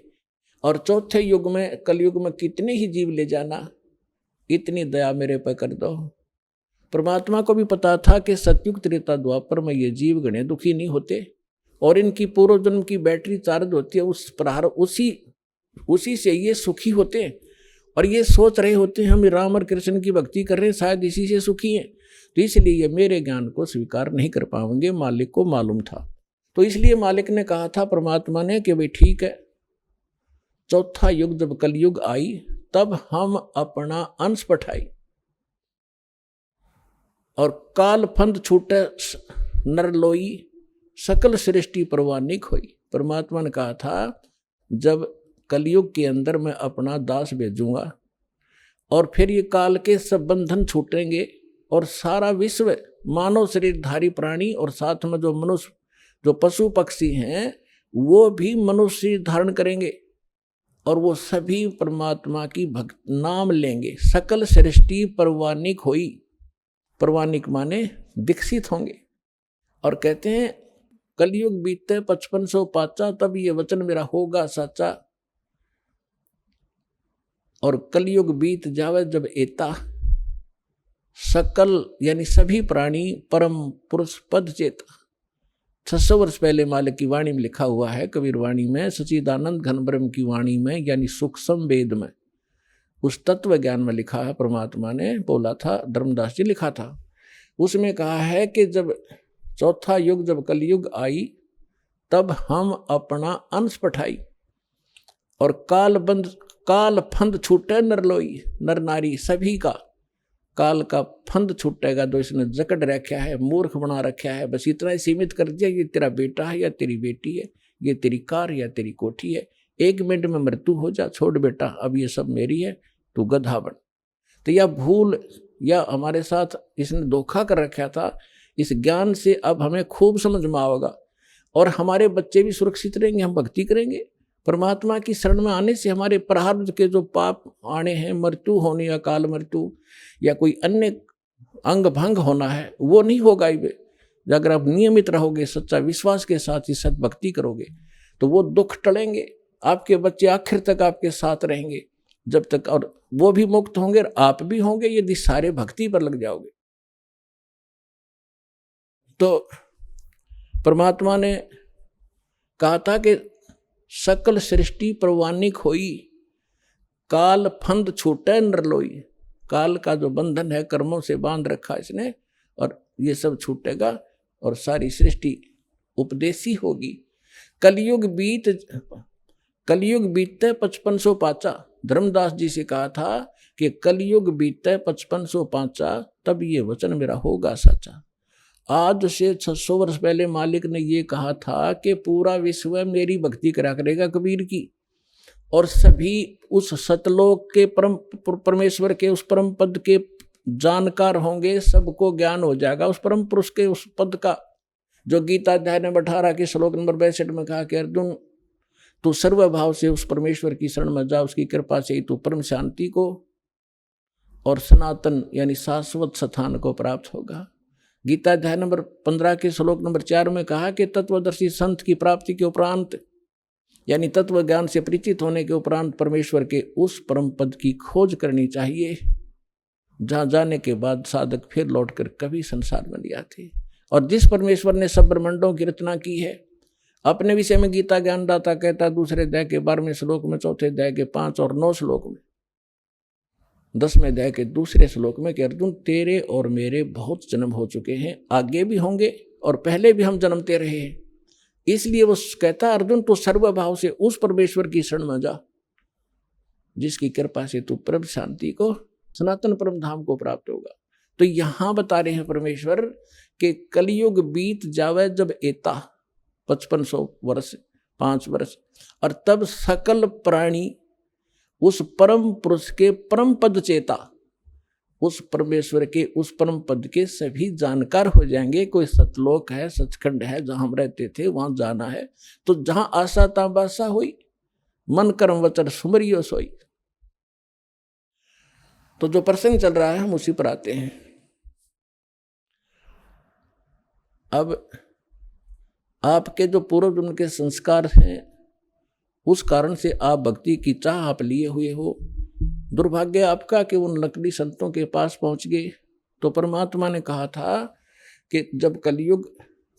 और चौथे युग में कलयुग में कितने ही जीव ले जाना, इतनी दया मेरे पर कर दो। परमात्मा को भी पता था कि सतयुग त्रेता द्वापर में ये जीव गणे दुखी नहीं होते और इनकी पूर्व जन्म की बैटरी चार्ज होती है, उस प्रहार उसी से ये सुखी होते हैं और ये सोच रहे होते हैं हम राम और कृष्ण की भक्ति कर रहे हैं, शायद इसी से सुखी हैं, तो इसलिए ये मेरे ज्ञान को स्वीकार नहीं कर पाएंगे। मालिक को मालूम था, तो इसलिए मालिक ने कहा था परमात्मा ने कि भाई ठीक है, चौथा युग जब कलयुग आई तब हम अपना अंश पठाई और काल फंद छूटे नरलोई, सकल सृष्टि परवानिक हुई। परमात्मा ने कहा था जब कलयुग के अंदर मैं अपना दास भेजूंगा और फिर ये काल के सब बंधन छूटेंगे और सारा विश्व मानव शरीरधारी प्राणी और साथ में जो मनुष्य, जो पशु पक्षी हैं, वो भी मनुष्य धारण करेंगे और वो सभी परमात्मा की भक्त नाम लेंगे। सकल सृष्टि परवानिक होई, परवानिक माने विकसित होंगे। और कहते हैं कलयुग बीते 5500 पाचा, तब ये वचन मेरा होगा साचा। और कलयुग बीत जावे जब एता, सकल यानी सभी प्राणी परम पुरुष पद चेता। 600 वर्ष पहले मालिक की वाणी में लिखा हुआ है, कबीर वाणी में, सच्चिदानंद घन ब्रह्म की वाणी में, यानी सूक्ष्म वेद में, उस तत्व ज्ञान में लिखा है। परमात्मा ने बोला था, धर्मदास जी लिखा था, उसमें कहा है कि जब चौथा युग, जब कलयुग आई, तब हम अपना अंश पठाई और काल फंद छूटे नरलोई, नर नारी सभी का काल का फंद छूटेगा। तो इसने जकड़ रखा है, मूर्ख बना रखा है, बस इतना ही सीमित कर दिया, ये तेरा बेटा है या तेरी बेटी है, ये तेरी कार या तेरी कोठी है, 1 मिनट में मृत्यु हो जा, छोड़ बेटा, अब ये सब मेरी है, तू गधा बन। तो यह भूल या हमारे साथ इसने धोखा कर रखा था। इस ज्ञान से अब हमें खूब समझ में आएगा और हमारे बच्चे भी सुरक्षित रहेंगे, हम भक्ति करेंगे। परमात्मा की शरण में आने से हमारे प्रारब्ध के जो पाप आने हैं, मृत्यु होनी, अकाल मृत्यु या कोई अन्य अंग भंग होना है, वो नहीं होगा। अगर आप नियमित रहोगे, सच्चा विश्वास के साथ ही सत भक्ति करोगे, तो वो दुख टलेंगे। आपके बच्चे आखिर तक आपके साथ रहेंगे जब तक, और वो भी मुक्त होंगे और आप भी होंगे, यदि सारे भक्ति पर लग जाओगे। तो परमात्मा ने कहा था कि सकल सृष्टि परवानिक होई, काल फंद छूटे नरलोई। काल का जो बंधन है, कर्मों से बांध रखा इसने, और ये सब छूटेगा और सारी सृष्टि उपदेशी होगी। कलयुग बीते 5500 पाचा। धर्मदास जी से कहा था कि कलयुग बीते 5500 पाचा, तब ये वचन मेरा होगा साचा। आज से 600 वर्ष पहले मालिक ने ये कहा था कि पूरा विश्व मेरी भक्ति करा करेगा कबीर की, और सभी उस सतलोक के परमेश्वर के उस परम पद के जानकार होंगे, सबको ज्ञान हो जाएगा उस परम पुरुष के उस पद का, जो गीता अध्याय नंबर 18 के श्लोक नंबर 62 में कहा कि अर्जुन, तू सर्वभाव से उस परमेश्वर की शरण में जा, उसकी कृपा से ही तू परम शांति को और सनातन यानी शाश्वत स्थान को प्राप्त होगा। गीता अध्याय नंबर 15 के श्लोक नंबर 4 में कहा कि तत्वदर्शी संत की प्राप्ति के उपरांत, यानी तत्व ज्ञान से परिचित होने के उपरांत, परमेश्वर के उस परम पद की खोज करनी चाहिए, जहाँ जाने के बाद साधक फिर लौटकर कभी संसार में नहीं आते। और जिस परमेश्वर ने सब ब्रह्मांडों की रचना की है, अपने विषय में गीता ज्ञानदाता कहता दूसरे अध्याय के 12वें श्लोक में, चौथे अध्याय के 5 और 9 श्लोक में, 10वें अध्याय के दूसरे श्लोक में कि अर्जुन, तेरे और मेरे बहुत जन्म हो चुके हैं, आगे भी होंगे और पहले भी हम जन्मते रहे हैं। इसलिए वो कहता अर्जुन, तो सर्वभाव से उस परमेश्वर की शरण में जा, जिसकी कृपा से तू परम शांति को, सनातन परम धाम को प्राप्त होगा। तो यहां बता रहे हैं परमेश्वर कि कलयुग बीत जावे जब एता, 5500 वर्ष 5 वर्ष, और तब सकल प्राणी उस परम पुरुष के परम पद चेता, उस परमेश्वर के उस परम पद के सभी जानकार हो जाएंगे। कोई सतलोक है, सचखंड है, जहां हम रहते थे वहां जाना है, तो जहां आशा ताबासा हुई, मन कर्म वचन सुमरियो सोई। तो जो प्रसंग चल रहा है हम उसी पर आते हैं। अब आपके जो पूर्व जन्म के संस्कार हैं, उस कारण से आप भक्ति की चाह आप लिए हुए हो। दुर्भाग्य आपका कि उन नकली संतों के पास पहुंच गए। तो परमात्मा ने कहा था कि जब कलयुग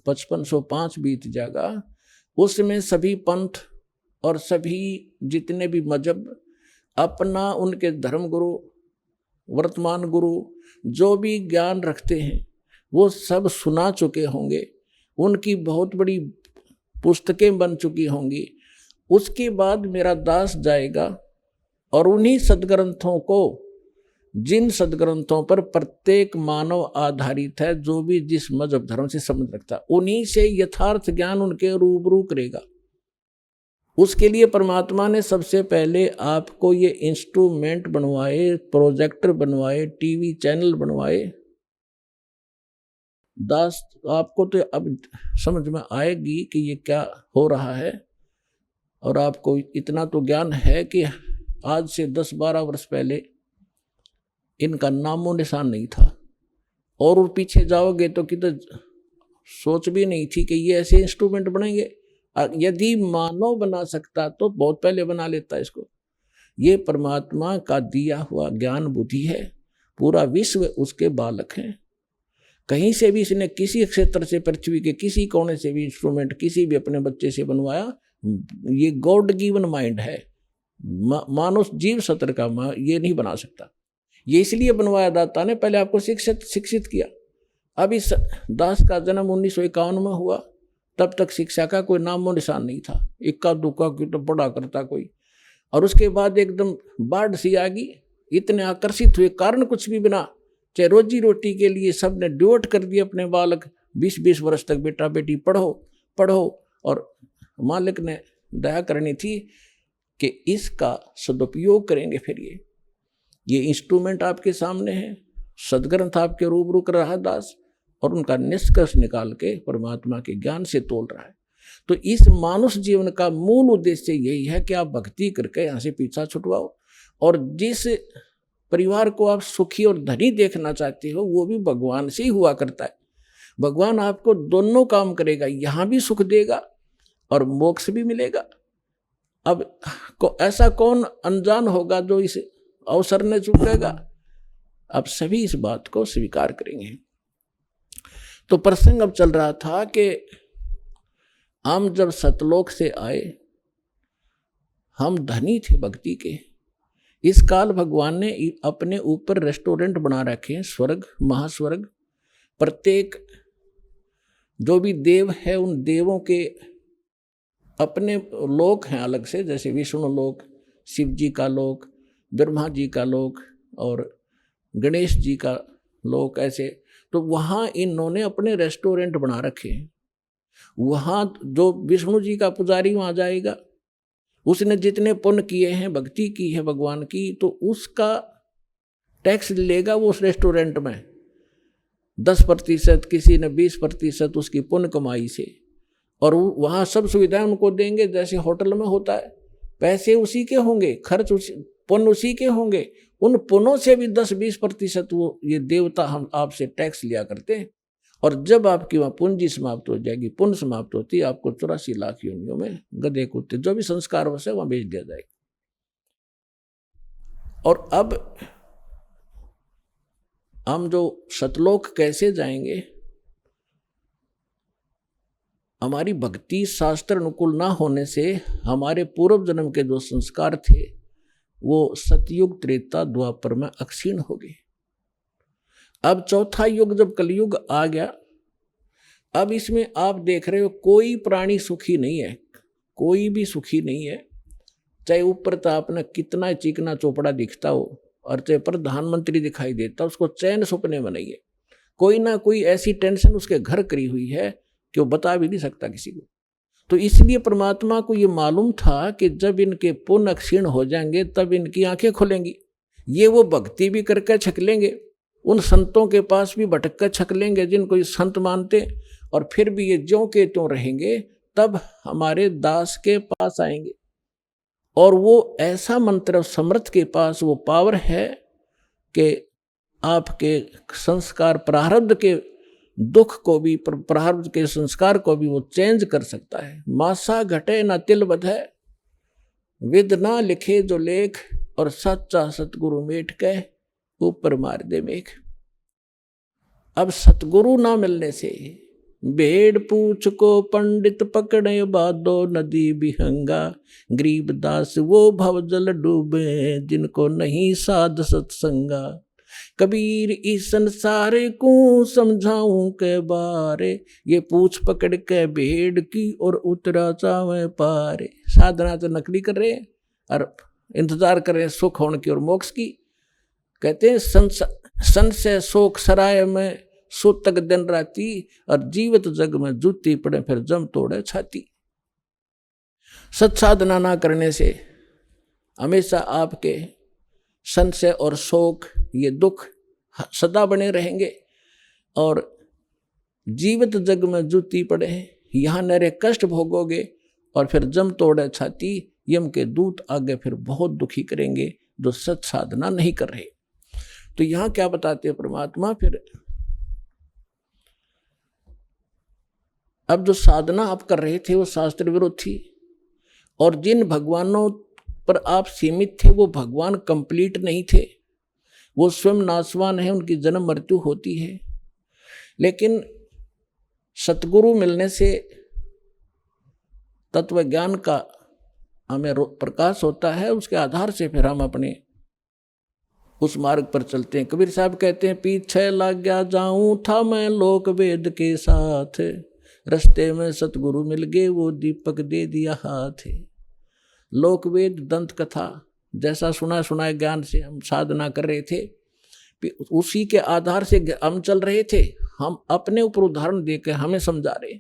5505 बीत जाएगा, उसमें सभी पंथ और सभी जितने भी मजहब अपना, उनके धर्म गुरु, वर्तमान गुरु जो भी ज्ञान रखते हैं, वो सब सुना चुके होंगे, उनकी बहुत बड़ी पुस्तकें बन चुकी होंगी। उसके बाद मेरा दास जाएगा और उन्हीं सदग्रंथों को, जिन सदग्रंथों पर प्रत्येक मानव आधारित है, जो भी जिस मजहब धर्म से संबंध रखता, उन्हीं से यथार्थ ज्ञान उनके रूबरू करेगा। उसके लिए परमात्मा ने सबसे पहले आपको ये इंस्ट्रूमेंट बनवाए, प्रोजेक्टर बनवाए, टीवी चैनल बनवाए। दास आपको तो अब समझ में आएगी कि ये क्या हो रहा है। और आपको इतना तो ज्ञान है कि आज से 10-12 वर्ष पहले इनका नामो निशान नहीं था, और वो पीछे जाओगे तो किधर सोच भी नहीं थी कि ये ऐसे इंस्ट्रूमेंट बनेंगे। यदि मानव बना सकता तो बहुत पहले बना लेता इसको। ये परमात्मा का दिया हुआ ज्ञान बुद्धि है, पूरा विश्व उसके बालक हैं। कहीं से भी इसने किसी क्षेत्र से, पृथ्वी के किसी कोने से भी इंस्ट्रूमेंट किसी भी अपने बच्चे से बनवाया, ये गॉड गिवन माइंड है। मानव जीव सत्र का ये नहीं बना सकता। ये इसलिए बनवाया दाता ने, पहले आपको शिक्षित किया। अब इस दास का जन्म 1951 में हुआ, तब तक शिक्षा का कोई नामो निशान नहीं था। इक्का दुक्का की तो पढ़ा करता कोई, और उसके बाद एकदम बाढ़ सी आ गई। इतने आकर्षित हुए, कारण कुछ भी बिना, चाहे रोजी रोटी के लिए सब ने डिवोट कर दिए अपने बालक। 20-20 वर्ष तक बेटा बेटी पढ़ो पढ़ो, और मालिक ने दया करनी थी कि इसका सदुपयोग करेंगे। फिर ये इंस्ट्रूमेंट आपके सामने है, सदग्रंथ आपके रूबरू कर रहा दास, और उनका निष्कर्ष निकाल के परमात्मा के ज्ञान से तोल रहा है। तो इस मानुष जीवन का मूल उद्देश्य यही है कि आप भक्ति करके यहाँ से पीछा छुटवाओ, और जिस परिवार को आप सुखी और धनी देखना चाहते हो वो भी भगवान से ही हुआ करता है। भगवान आपको दोनों काम करेगा, यहाँ भी सुख देगा और मोक्ष भी मिलेगा। अब ऐसा कौन अनजान होगा जो इस अवसर ने चूकेगा? अब सभी इस बात को स्वीकार करेंगे। तो प्रसंग अब चल रहा था कि हम जब सतलोक से आए, हम धनी थे भक्ति के। इस काल भगवान ने अपने ऊपर रेस्टोरेंट बना रखे, स्वर्ग महास्वर्ग। प्रत्येक जो भी देव है उन देवों के अपने लोक हैं अलग से, जैसे विष्णु लोक, शिव जी का लोक, ब्रह्मा जी का लोक और गणेश जी का लोक, ऐसे। तो वहाँ इन्होंने अपने रेस्टोरेंट बना रखे हैं। वहाँ जो विष्णु जी का पुजारी वहाँ जाएगा, उसने जितने पुण्य किए हैं, भक्ति की है भगवान की, तो उसका टैक्स लेगा वो उस रेस्टोरेंट में 10%, किसी ने 20% उसकी पुण्य कमाई से, और वहाँ सब सुविधाएं उनको देंगे जैसे होटल में होता है। पैसे उसी के होंगे, खर्च पुण्य उसी के होंगे। उन पुण्यों से भी 10-20% वो ये देवता हम आपसे टैक्स लिया करते हैं। और जब आपकी वहाँ पूंजी समाप्त हो जाएगी, पुण्य समाप्त होती है, आपको 84 लाख योनियों में गधे कुत्ते जो भी संस्कार वैसे वहाँ भेज दिया जाएगा। और अब हम जो सतलोक कैसे जाएंगे? हमारी भक्ति शास्त्र अनुकूल ना होने से हमारे पूर्व जन्म के जो संस्कार थे वो सतयुग त्रेता द्वापर में अक्षीण हो गए। अब चौथा युग जब कलयुग आ गया, अब इसमें आप देख रहे हो कोई प्राणी सुखी नहीं है, कोई भी सुखी नहीं है। चाहे ऊपर तो आपने कितना चिकना चोपड़ा दिखता हो और चाहे प्रधानमंत्री दिखाई देता, उसको चैन सपने में नहीं है। कोई ना कोई ऐसी टेंशन उसके घर करी हुई है कि वो बता भी नहीं सकता किसी को। तो इसलिए परमात्मा को ये मालूम था कि जब इनके पुण्य क्षीण हो जाएंगे तब इनकी आंखें खुलेंगी। ये वो भक्ति भी करके छक लेंगे, उन संतों के पास भी भटक कर छक लेंगे जिनको ये संत मानते, और फिर भी ये ज्यों के त्यों रहेंगे। तब हमारे दास के पास आएंगे, और वो ऐसा मंत्र समर्थ के पास वो पावर है कि आपके संस्कार प्रारब्ध के दुख को भी, प्रारब्ध के संस्कार को भी वो चेंज कर सकता है। मासा घटे ना तिल बधे, विद ना लिखे जो लेख, और सच्चा सतगुरु मेट कह ऊपर मार दे मेघ। अब सतगुरु ना मिलने से भेड़ पूछ को पंडित पकड़े बादो नदी बिहंगा, गरीब दास वो भव जल डूबे जिनको नहीं साध सत्संगा। कबीर इस संसारे को समझाऊं के बारे, ये पूछ पकड़ के भेड़ की और उतरा चावे पारे। साधना तो नकली कर रहे हैं और इंतजार कर रहे हैं सुख होने की और मोक्ष की। कहते हैं सन से शोक सराय में सूतक दिन राती, और जीवित जग में जूती पड़े फिर जम तोड़े छाती। सत साधना ना करने से हमेशा आपके संशय और शोक, ये दुख सदा बने रहेंगे, और जीवित जग में जूती पड़े यहाँ नरे कष्ट भोगोगे और फिर जम तोड़े छाती, यम के दूत आगे फिर बहुत दुखी करेंगे जो सत साधना नहीं कर रहे। तो यहां क्या बताते हैं परमात्मा, फिर अब जो साधना आप कर रहे थे वो शास्त्र विरुद्ध थी, और जिन भगवानों पर आप सीमित थे वो भगवान कंप्लीट नहीं थे, वो स्वयं नाशवान है, उनकी जन्म मृत्यु होती है। लेकिन सतगुरु मिलने से तत्व ज्ञान का हमें प्रकाश होता है, उसके आधार से फिर हम अपने उस मार्ग पर चलते हैं। कबीर साहब कहते हैं, पीछे लग गया जाऊं था मैं लोक वेद के साथ, रस्ते में सतगुरु मिल गए वो दीपक दे दिया हाथ। लोक वेद दंत कथा जैसा सुना सुनाए ज्ञान से हम साधना कर रहे थे, उसी के आधार से हम चल रहे थे। हम अपने ऊपर उदाहरण देकर हमें समझा रहे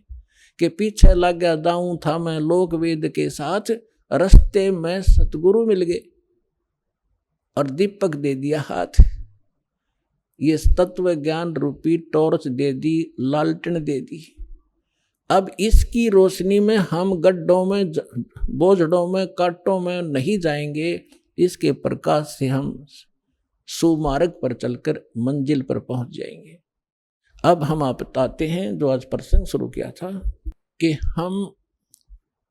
कि पीछे लग गया जाऊं था मैं लोक वेद के साथ, रस्ते में सतगुरु मिल गए और दीपक दे दिया हाथ। ये तत्व ज्ञान रूपी टॉर्च दे दी, लालटेन दे दी। अब इसकी रोशनी में हम गड्ढों में, बोझड़ों में, कांटों में नहीं जाएंगे, इसके प्रकाश से हम सुमार्ग पर चलकर मंजिल पर पहुंच जाएंगे। अब हम आप बताते हैं जो आज प्रसंग शुरू किया था कि हम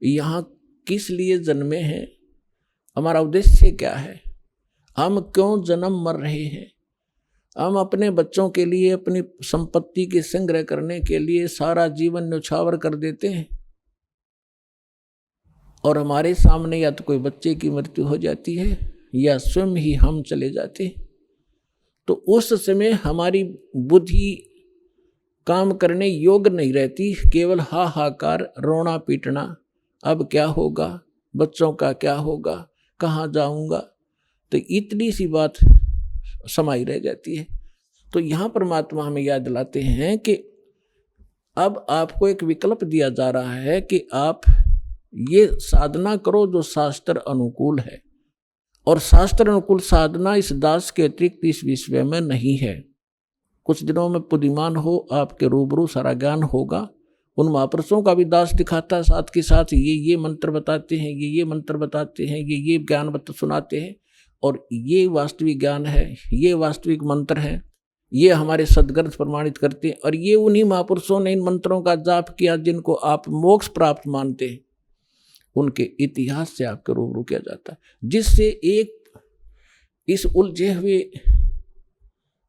यहाँ किस लिए जन्मे हैं, हमारा उद्देश्य क्या है, हम क्यों जन्म मर रहे हैं। हम अपने बच्चों के लिए, अपनी संपत्ति के संग्रह करने के लिए सारा जीवन न्यौछावर कर देते हैं, और हमारे सामने या तो कोई बच्चे की मृत्यु हो जाती है या स्वयं ही हम चले जाते हैं। तो उस समय हमारी बुद्धि काम करने योग्य नहीं रहती, केवल हाहाकार, रोना पीटना, अब क्या होगा, बच्चों का क्या होगा, कहाँ जाऊंगा, तो इतनी सी बात समाई रह जाती है। तो यहाँ परमात्मा हमें याद दिलाते हैं कि अब आपको एक विकल्प दिया जा रहा है कि आप ये साधना करो जो शास्त्र अनुकूल है, और शास्त्र अनुकूल साधना इस दास के अतिरिक्त इस विश्व में नहीं है। कुछ दिनों में बुद्धिमान हो, आपके रूबरू सारा ज्ञान होगा। उन महापुरुषों का भी दास दिखाता है, साथ के साथ ये मंत्र बताते हैं, ये मंत्र बताते हैं, ये ज्ञान सुनाते हैं, और ये वास्तविक ज्ञान है, ये वास्तविक मंत्र है, ये हमारे सदग्रंथ प्रमाणित करते हैं। और ये उन्हीं महापुरुषों ने इन मंत्रों का जाप किया जिनको आप मोक्ष प्राप्त मानते हैं, उनके इतिहास से आपके रूबरू किया जाता है, जिससे एक इस उलझे हुए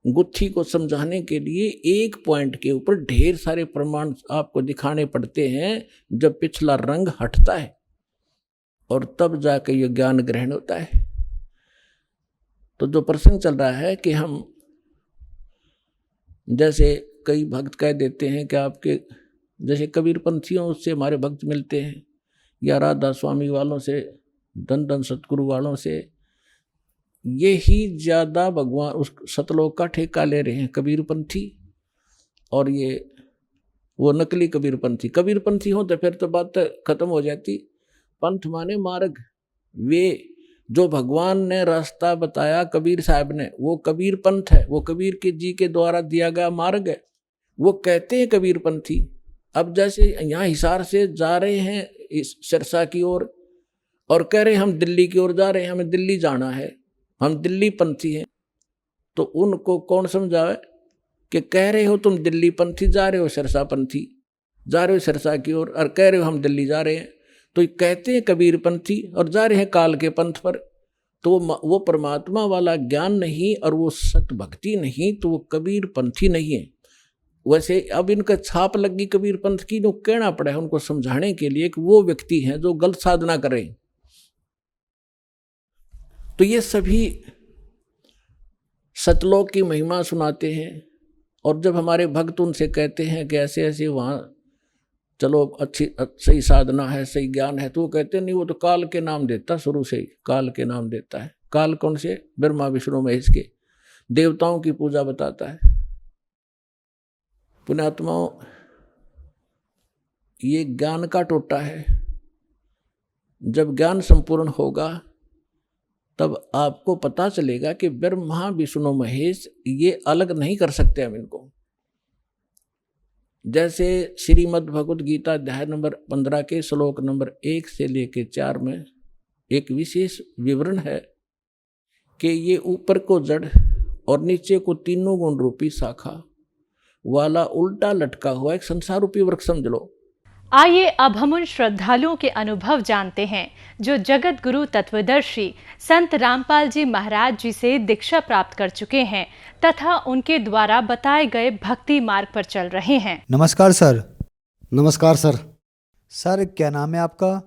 गुत्थी को समझाने के लिए एक पॉइंट के ऊपर ढेर सारे प्रमाण आपको दिखाने पड़ते हैं। जब पिछला रंग हटता है और तब जाकर यह ज्ञान ग्रहण होता है। तो जो प्रसंग चल रहा है कि हम, जैसे कई भक्त कह देते हैं कि आपके जैसे कबीर पंथियों से हमारे भक्त मिलते हैं, या राधा स्वामी वालों से, धन धन सतगुरु वालों से, ये ही ज़्यादा भगवान उस सतलोक का ठेका ले रहे हैं कबीरपंथी। और ये वो नकली कबीरपंथी, कबीरपंथी हो तो फिर तो बात खत्म हो जाती। पंथ माने मार्ग, वे जो भगवान ने रास्ता बताया कबीर साहब ने, वो कबीर पंथ है, वो कबीर के जी के द्वारा दिया गया मार्ग है, वो कहते हैं कबीरपंथी। अब जैसे यहाँ हिसार से जा रहे हैं इस सिरसा की ओर, और कह रहे हैं हम दिल्ली की ओर जा रहे हैं, हमें दिल्ली जाना है, हम दिल्ली पंथी हैं, तो उनको कौन समझावे कि कह रहे हो तुम दिल्ली पंथी, जा रहे हो सिरसा पंथी, जा रहे हो सिरसा की ओर, और कह रहे हो हम दिल्ली जा रहे हैं। तो कहते हैं कबीर पंथी और जा रहे हैं काल के पंथ पर। तो वो परमात्मा वाला ज्ञान नहीं और वो सत भक्ति नहीं, तो वो कबीर पंथी नहीं है। वैसे अब इनका छाप लगी कबीर पंथ की, जो कहना पड़ा है उनको समझाने के लिए कि वो व्यक्ति हैं जो गलत साधना कर रहे हैं। तो ये सभी सतलोक की महिमा सुनाते हैं, और जब हमारे भक्त उनसे कहते हैं कि ऐसे ऐसे वहाँ चलो अच्छी सही साधना है, सही ज्ञान है, तो वो कहते नहीं, वो तो काल के नाम देता, शुरू से ही काल के नाम देता है। काल कौन से? ब्रह्मा विष्णु महेश के, देवताओं की पूजा बताता है। पुण्यात्माओं, ये ज्ञान का टोटा है। जब ज्ञान संपूर्ण होगा तब आपको पता चलेगा कि ब्रह्मा विष्णु महेश ये अलग नहीं कर सकते हम इनको। जैसे श्रीमद् भगवद गीता अध्याय नंबर 15 के श्लोक नंबर 1 से लेके 4 में एक विशेष विवरण है कि ये ऊपर को जड़ और नीचे को तीनों गुण रूपी शाखा वाला उल्टा लटका हुआ एक संसार रूपी वृक्ष समझ लो। आइए अब हम उन श्रद्धालुओं के अनुभव जानते हैं जो जगत गुरु तत्वदर्शी संत रामपाल जी महाराज जी से दीक्षा प्राप्त कर चुके हैं तथा उनके द्वारा बताए गए भक्ति मार्ग पर चल रहे हैं। नमस्कार सर। नमस्कार सर। सर क्या नाम है आपका?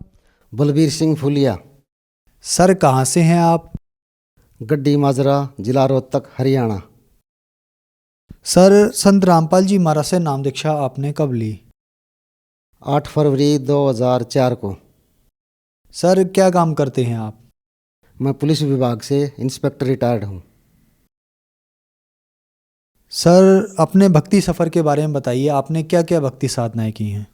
बलबीर सिंह फुलिया। सर कहाँ से हैं आप? गड्डी माजरा, जिला रोहतक, हरियाणा। सर संत रामपाल जी महाराज से नाम दीक्षा आपने कब ली? 8 फरवरी 2004 को। सर क्या काम करते हैं आप? मैं पुलिस विभाग से इंस्पेक्टर रिटायर्ड हूँ। सर अपने भक्ति सफ़र के बारे में बताइए, आपने क्या क्या भक्ति साधनाएं की हैं?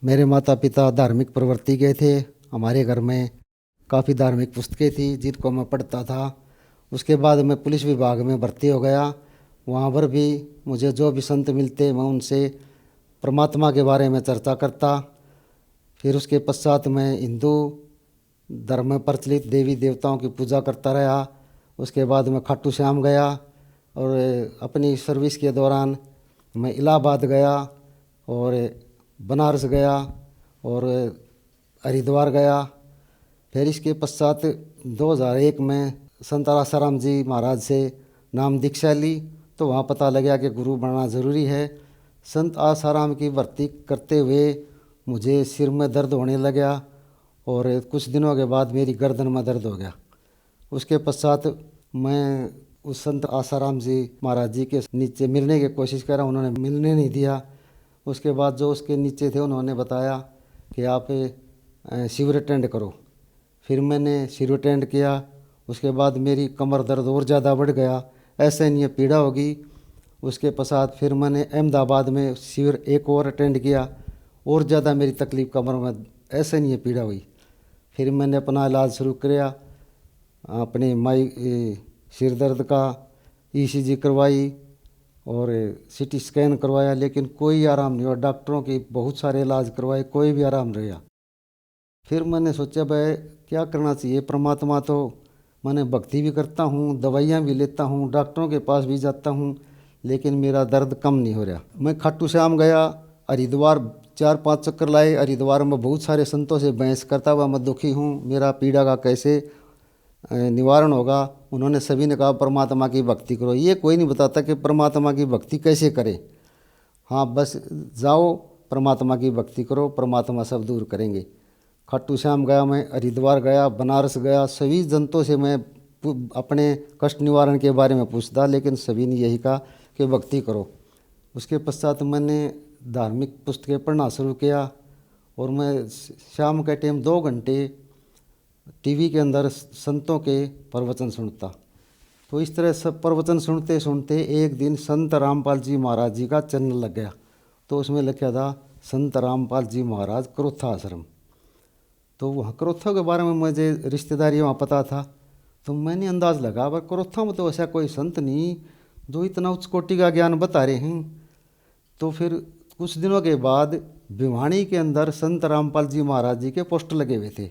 मेरे माता पिता धार्मिक प्रवृत्ति के थे। हमारे घर में काफ़ी धार्मिक पुस्तकें थी जिनको मैं पढ़ता था। उसके बाद मैं पुलिस विभाग में भर्ती हो गया। वहाँ पर भी मुझे जो भी संत मिलते मैं उनसे परमात्मा के बारे में चर्चा करता। फिर उसके पश्चात मैं हिंदू धर्म में प्रचलित देवी देवताओं की पूजा करता रहा। उसके बाद मैं खाटू श्याम गया और अपनी सर्विस के दौरान मैं इलाहाबाद गया और बनारस गया और हरिद्वार गया। फिर इसके पश्चात 2001 में संत आसाराम जी महाराज से नाम दीक्षा ली तो वहाँ पता लगा कि गुरु बनना ज़रूरी है। संत आसाराम की भर्ती करते हुए मुझे सिर में दर्द होने लगा और कुछ दिनों के बाद मेरी गर्दन में दर्द हो गया। उसके पश्चात मैं उस संत आसाराम जी महाराज जी के नीचे मिलने की कोशिश करा, उन्होंने मिलने नहीं दिया। उसके बाद जो उसके नीचे थे उन्होंने बताया कि आप शिविर अटेंड करो। फिर मैंने शिविर अटेंड किया। उसके बाद मेरी कमर दर्द और ज़्यादा बढ़ गया, ऐसे नहीं पीड़ा होगी। उसके पश्चात फिर मैंने अहमदाबाद में शिविर एक और अटेंड किया और ज़्यादा मेरी तकलीफ़ कमर में ऐसे नहीं पीड़ा हुई। फिर मैंने अपना इलाज शुरू किया, अपने माई सिर दर्द का ECG करवाई और CT स्कैन करवाया, लेकिन कोई आराम नहीं हुआ। डॉक्टरों की बहुत सारे इलाज करवाए, कोई भी आराम नहीं रहा। फिर मैंने सोचा भाई क्या करना चाहिए। परमात्मा तो मैंने भक्ति भी करता हूँ, दवाइयाँ भी लेता हूँ, डॉक्टरों के पास भी जाता हूँ, लेकिन मेरा दर्द कम नहीं हो रहा। मैं खाटू श्याम गया, हरिद्वार 4-5 चक्कर लाए। हरिद्वार में बहुत सारे संतों से बहस करता हुआ मैं दुखी हूँ, मेरा पीड़ा का कैसे निवारण होगा। उन्होंने सभी ने कहा परमात्मा की भक्ति करो। ये कोई नहीं बताता कि परमात्मा की भक्ति कैसे करें। हाँ बस जाओ परमात्मा की भक्ति करो, परमात्मा सब दूर करेंगे। खाटू श्याम गया, मैं हरिद्वार गया, बनारस गया, सभी जनतों से मैं अपने कष्ट निवारण के बारे में पूछता, लेकिन सभी ने यही कहा कि भक्ति करो। उसके पश्चात मैंने धार्मिक पुस्तकें पढ़ना शुरू किया और मैं शाम के टाइम 2 घंटे टीवी के अंदर संतों के प्रवचन सुनता। तो इस तरह सब प्रवचन सुनते सुनते एक दिन संत रामपाल जी महाराज जी का चैनल लग गया। तो उसमें लिखा था संत रामपाल जी महाराज क्रोथा आश्रम। तो वहाँ क्रोथा के बारे में मुझे रिश्तेदारी वहाँ पता था। तो मैंने अंदाज़ लगा पर क्रोथा में तो ऐसा कोई संत नहीं जो इतना उच्च कोटि का ज्ञान बता रहे हैं। तो फिर कुछ दिनों के बाद भिवानी के अंदर संत रामपाल जी महाराज जी के पोस्टर लगे हुए थे।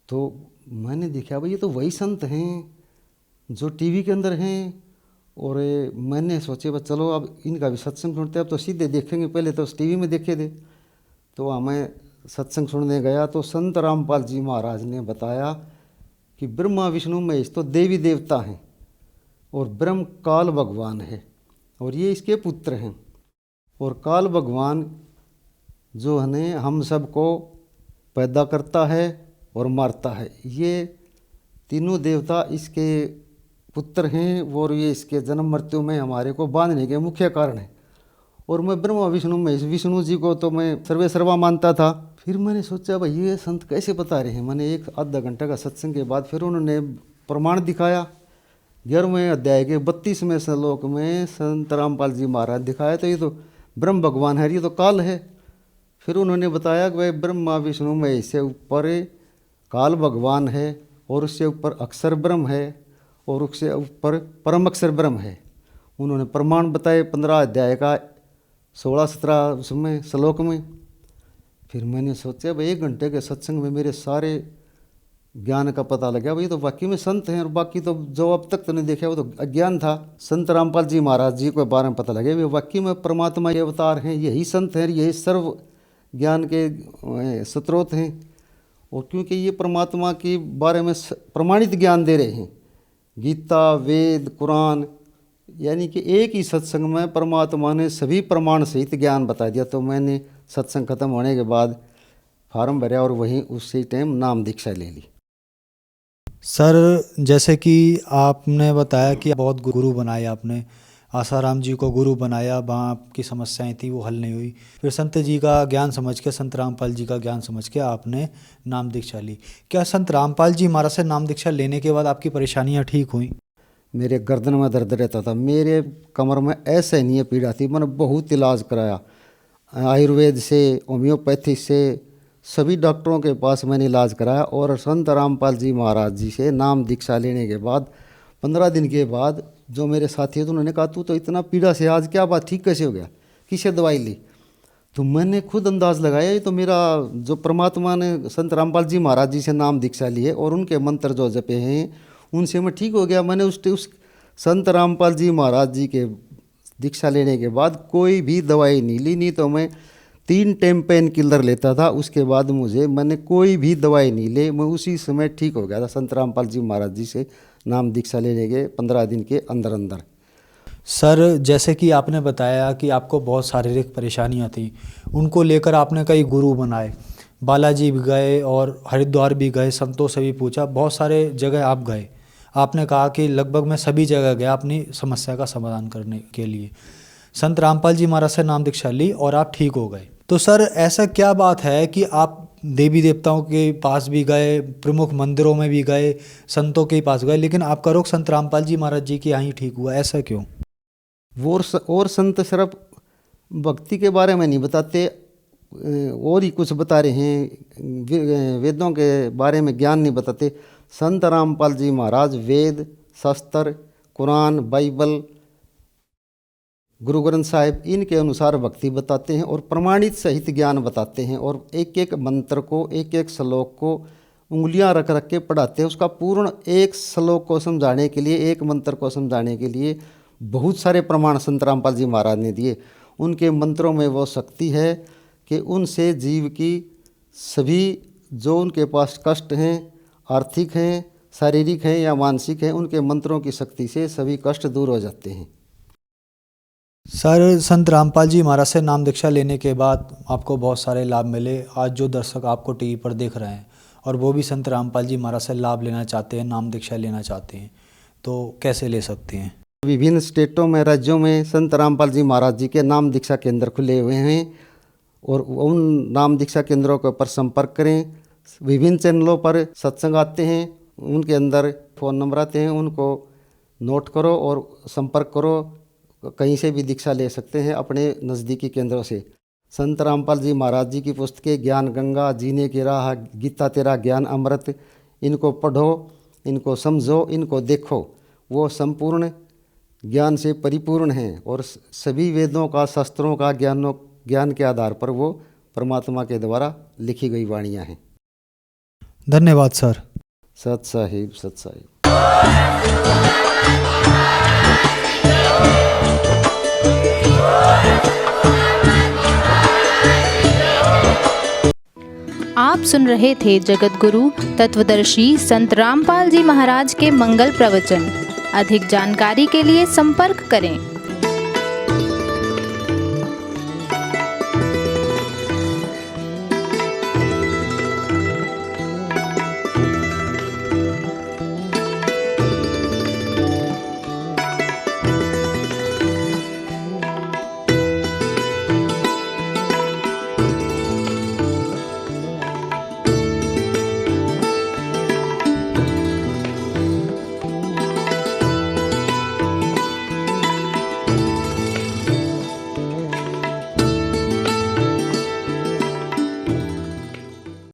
तो मैंने देखा भाई ये तो वही संत हैं जो टीवी के अंदर हैं। और मैंने सोचे बस चलो अब इनका भी सत्संग सुनते, अब तो सीधे देखेंगे, पहले तो टीवी में देखे थे। तो हमें सत्संग सुनने गया तो संत रामपाल जी महाराज ने बताया कि ब्रह्मा विष्णु महेश तो देवी देवता हैं और ब्रह्म काल भगवान है और ये इसके पुत्र हैं। और काल भगवान जो है हम सबको पैदा करता है और मारता है, ये तीनों देवता इसके पुत्र हैं और ये इसके जन्म मृत्यु में हमारे को बांधने के मुख्य कारण है। और मैं ब्रह्मा विष्णु महेश विष्णु जी को तो मैं सर्वे सर्वा मानता था। फिर मैंने सोचा भाई ये संत कैसे बता रहे हैं। मैंने 1-आधा घंटे का सत्संग के बाद फिर उन्होंने प्रमाण दिखाया। 11वें अध्याय के 32वें श्लोक में संत रामपाल जी महाराज दिखाया तो ये तो ब्रह्म भगवान है, ये तो काल है। फिर उन्होंने बताया कि भाई ब्रह्मा विष्णु महेश से ऊपर काल भगवान है और उससे ऊपर अक्षर ब्रह्म है और उससे ऊपर परम अक्षर ब्रह्म है। उन्होंने प्रमाण बताए 15 अध्याय का 16-17 उसमें श्लोक में। फिर मैंने सोचा भाई 1 घंटे के सत्संग में मेरे सारे ज्ञान का पता लगा, भाई तो वाकई में संत हैं, और बाकी तो जो अब तक तो नहीं देखा वो तो अज्ञान था। संत रामपाल जी महाराज जी के बारे में पता लगे, वे वाकई में परमात्मा के अवतार हैं, यही संत हैं, यही सर्व ज्ञान के स्रोत हैं। और क्योंकि ये परमात्मा के बारे में प्रमाणित ज्ञान दे रहे हैं, गीता, वेद, कुरान, यानी कि एक ही सत्संग में परमात्मा ने सभी प्रमाण सहित ज्ञान बता दिया। तो मैंने सत्संग खत्म होने के बाद फार्म भरा और वहीं उसी टाइम नाम दीक्षा ले ली। सर जैसे कि आपने बताया कि बहुत गुरु बनाए आपने, आसाराम जी को गुरु बनाया, वहाँ आपकी समस्याएं थी वो हल नहीं हुई, फिर संत जी का ज्ञान समझ के, संत रामपाल जी का ज्ञान समझ के आपने नाम दीक्षा ली। क्या संत रामपाल जी महाराज से नाम दीक्षा लेने के बाद आपकी परेशानियाँ ठीक हुई? मेरे गर्दन में दर्द रहता था, मेरे कमर में ऐसे नहीं पीड़ा थी, मैंने बहुत इलाज कराया, आयुर्वेद से, होम्योपैथी से, सभी डॉक्टरों के पास मैंने इलाज कराया। और संत रामपाल जी महाराज जी से नाम दीक्षा लेने के बाद 15 दिन के बाद जो मेरे साथी थे उन्होंने कहा तू तो इतना पीड़ा से आज क्या बात, ठीक कैसे हो गया, किसे दवाई ली? तो मैंने खुद अंदाज लगाया ये तो मेरा जो परमात्मा ने संत रामपाल जी महाराज जी से नाम दीक्षा ली है और उनके मंत्र जो जपे हैं उनसे मैं ठीक हो गया। मैंने उस संत रामपाल जी महाराज जी के दीक्षा लेने के बाद कोई भी दवाई नहीं ली, नहीं तो मैं 3 टाइम पेन किलर लेता था। उसके बाद मैंने कोई भी दवाई नहीं ली, मैं उसी समय ठीक हो गया था संत रामपाल जी महाराज जी से नाम दीक्षा लेने के 15 दिन के अंदर अंदर। सर जैसे कि आपने बताया कि आपको बहुत शारीरिक परेशानियां थी, उनको लेकर आपने कई गुरु बनाए, बालाजी भी गए और हरिद्वार भी गए, संतों से भी पूछा, बहुत सारे जगह आप गए। आपने कहा कि लगभग मैं सभी जगह गया अपनी समस्या का समाधान करने के लिए। संत रामपाल जी महाराज से नाम दीक्षा ली और आप ठीक हो गए। तो सर ऐसा क्या बात है कि आप देवी देवताओं के पास भी गए, प्रमुख मंदिरों में भी गए, संतों के पास गए, लेकिन आपका रोग संत रामपाल जी महाराज जी के यहाँ ही ठीक हुआ, ऐसा क्यों? वो और संत सिर्फ भक्ति के बारे में नहीं बताते, और ही कुछ बता रहे हैं, वेदों के बारे में ज्ञान नहीं बताते। संत रामपाल जी महाराज वेद, शास्त्र, कुरान, बाइबल, गुरु ग्रंथ साहिब, इनके अनुसार भक्ति बताते हैं और प्रमाणित सहित ज्ञान बताते हैं। और एक एक मंत्र को, एक एक श्लोक को उंगलियां रख रख के पढ़ाते हैं। उसका पूर्ण एक श्लोक को समझाने के लिए, एक मंत्र को समझाने के लिए बहुत सारे प्रमाण संत रामपाल जी महाराज ने दिए। उनके मंत्रों में वो शक्ति है कि उनसे जीव की सभी जो उनके पास कष्ट हैं, आर्थिक हैं, शारीरिक हैं या मानसिक हैं, उनके मंत्रों की शक्ति से सभी कष्ट दूर हो जाते हैं। सर संत रामपाल जी महाराज से नाम दीक्षा लेने के बाद आपको बहुत सारे लाभ मिले। आज जो दर्शक आपको टीवी पर देख रहे हैं और वो भी संत रामपाल जी महाराज से लाभ लेना चाहते हैं, नाम दीक्षा लेना चाहते हैं, तो कैसे ले सकते हैं? विभिन्न स्टेटों में, राज्यों में संत रामपाल जी महाराज जी के नाम दीक्षा केंद्र खुले हुए हैं और उन नाम दीक्षा केंद्रों के ऊपर संपर्क करें। विभिन्न चैनलों पर सत्संग आते हैं, उनके अंदर फ़ोन नंबर आते हैं, उनको नोट करो और संपर्क करो। कहीं से भी दीक्षा ले सकते हैं अपने नज़दीकी केंद्रों से। संत रामपाल जी महाराज जी की पुस्तकें ज्ञान गंगा, जीने की राह, गीता तेरा ज्ञान अमृत, इनको पढ़ो, इनको समझो, इनको देखो। वो संपूर्ण ज्ञान से परिपूर्ण हैं और सभी वेदों का, शास्त्रों का ज्ञान के आधार पर वो परमात्मा के द्वारा लिखी गई वाणियाँ हैं। धन्यवाद सर। सत साहिब, सत साहिब। आप सुन रहे थे जगत गुरु तत्वदर्शी संत रामपाल जी महाराज के मंगल प्रवचन। अधिक जानकारी के लिए संपर्क करें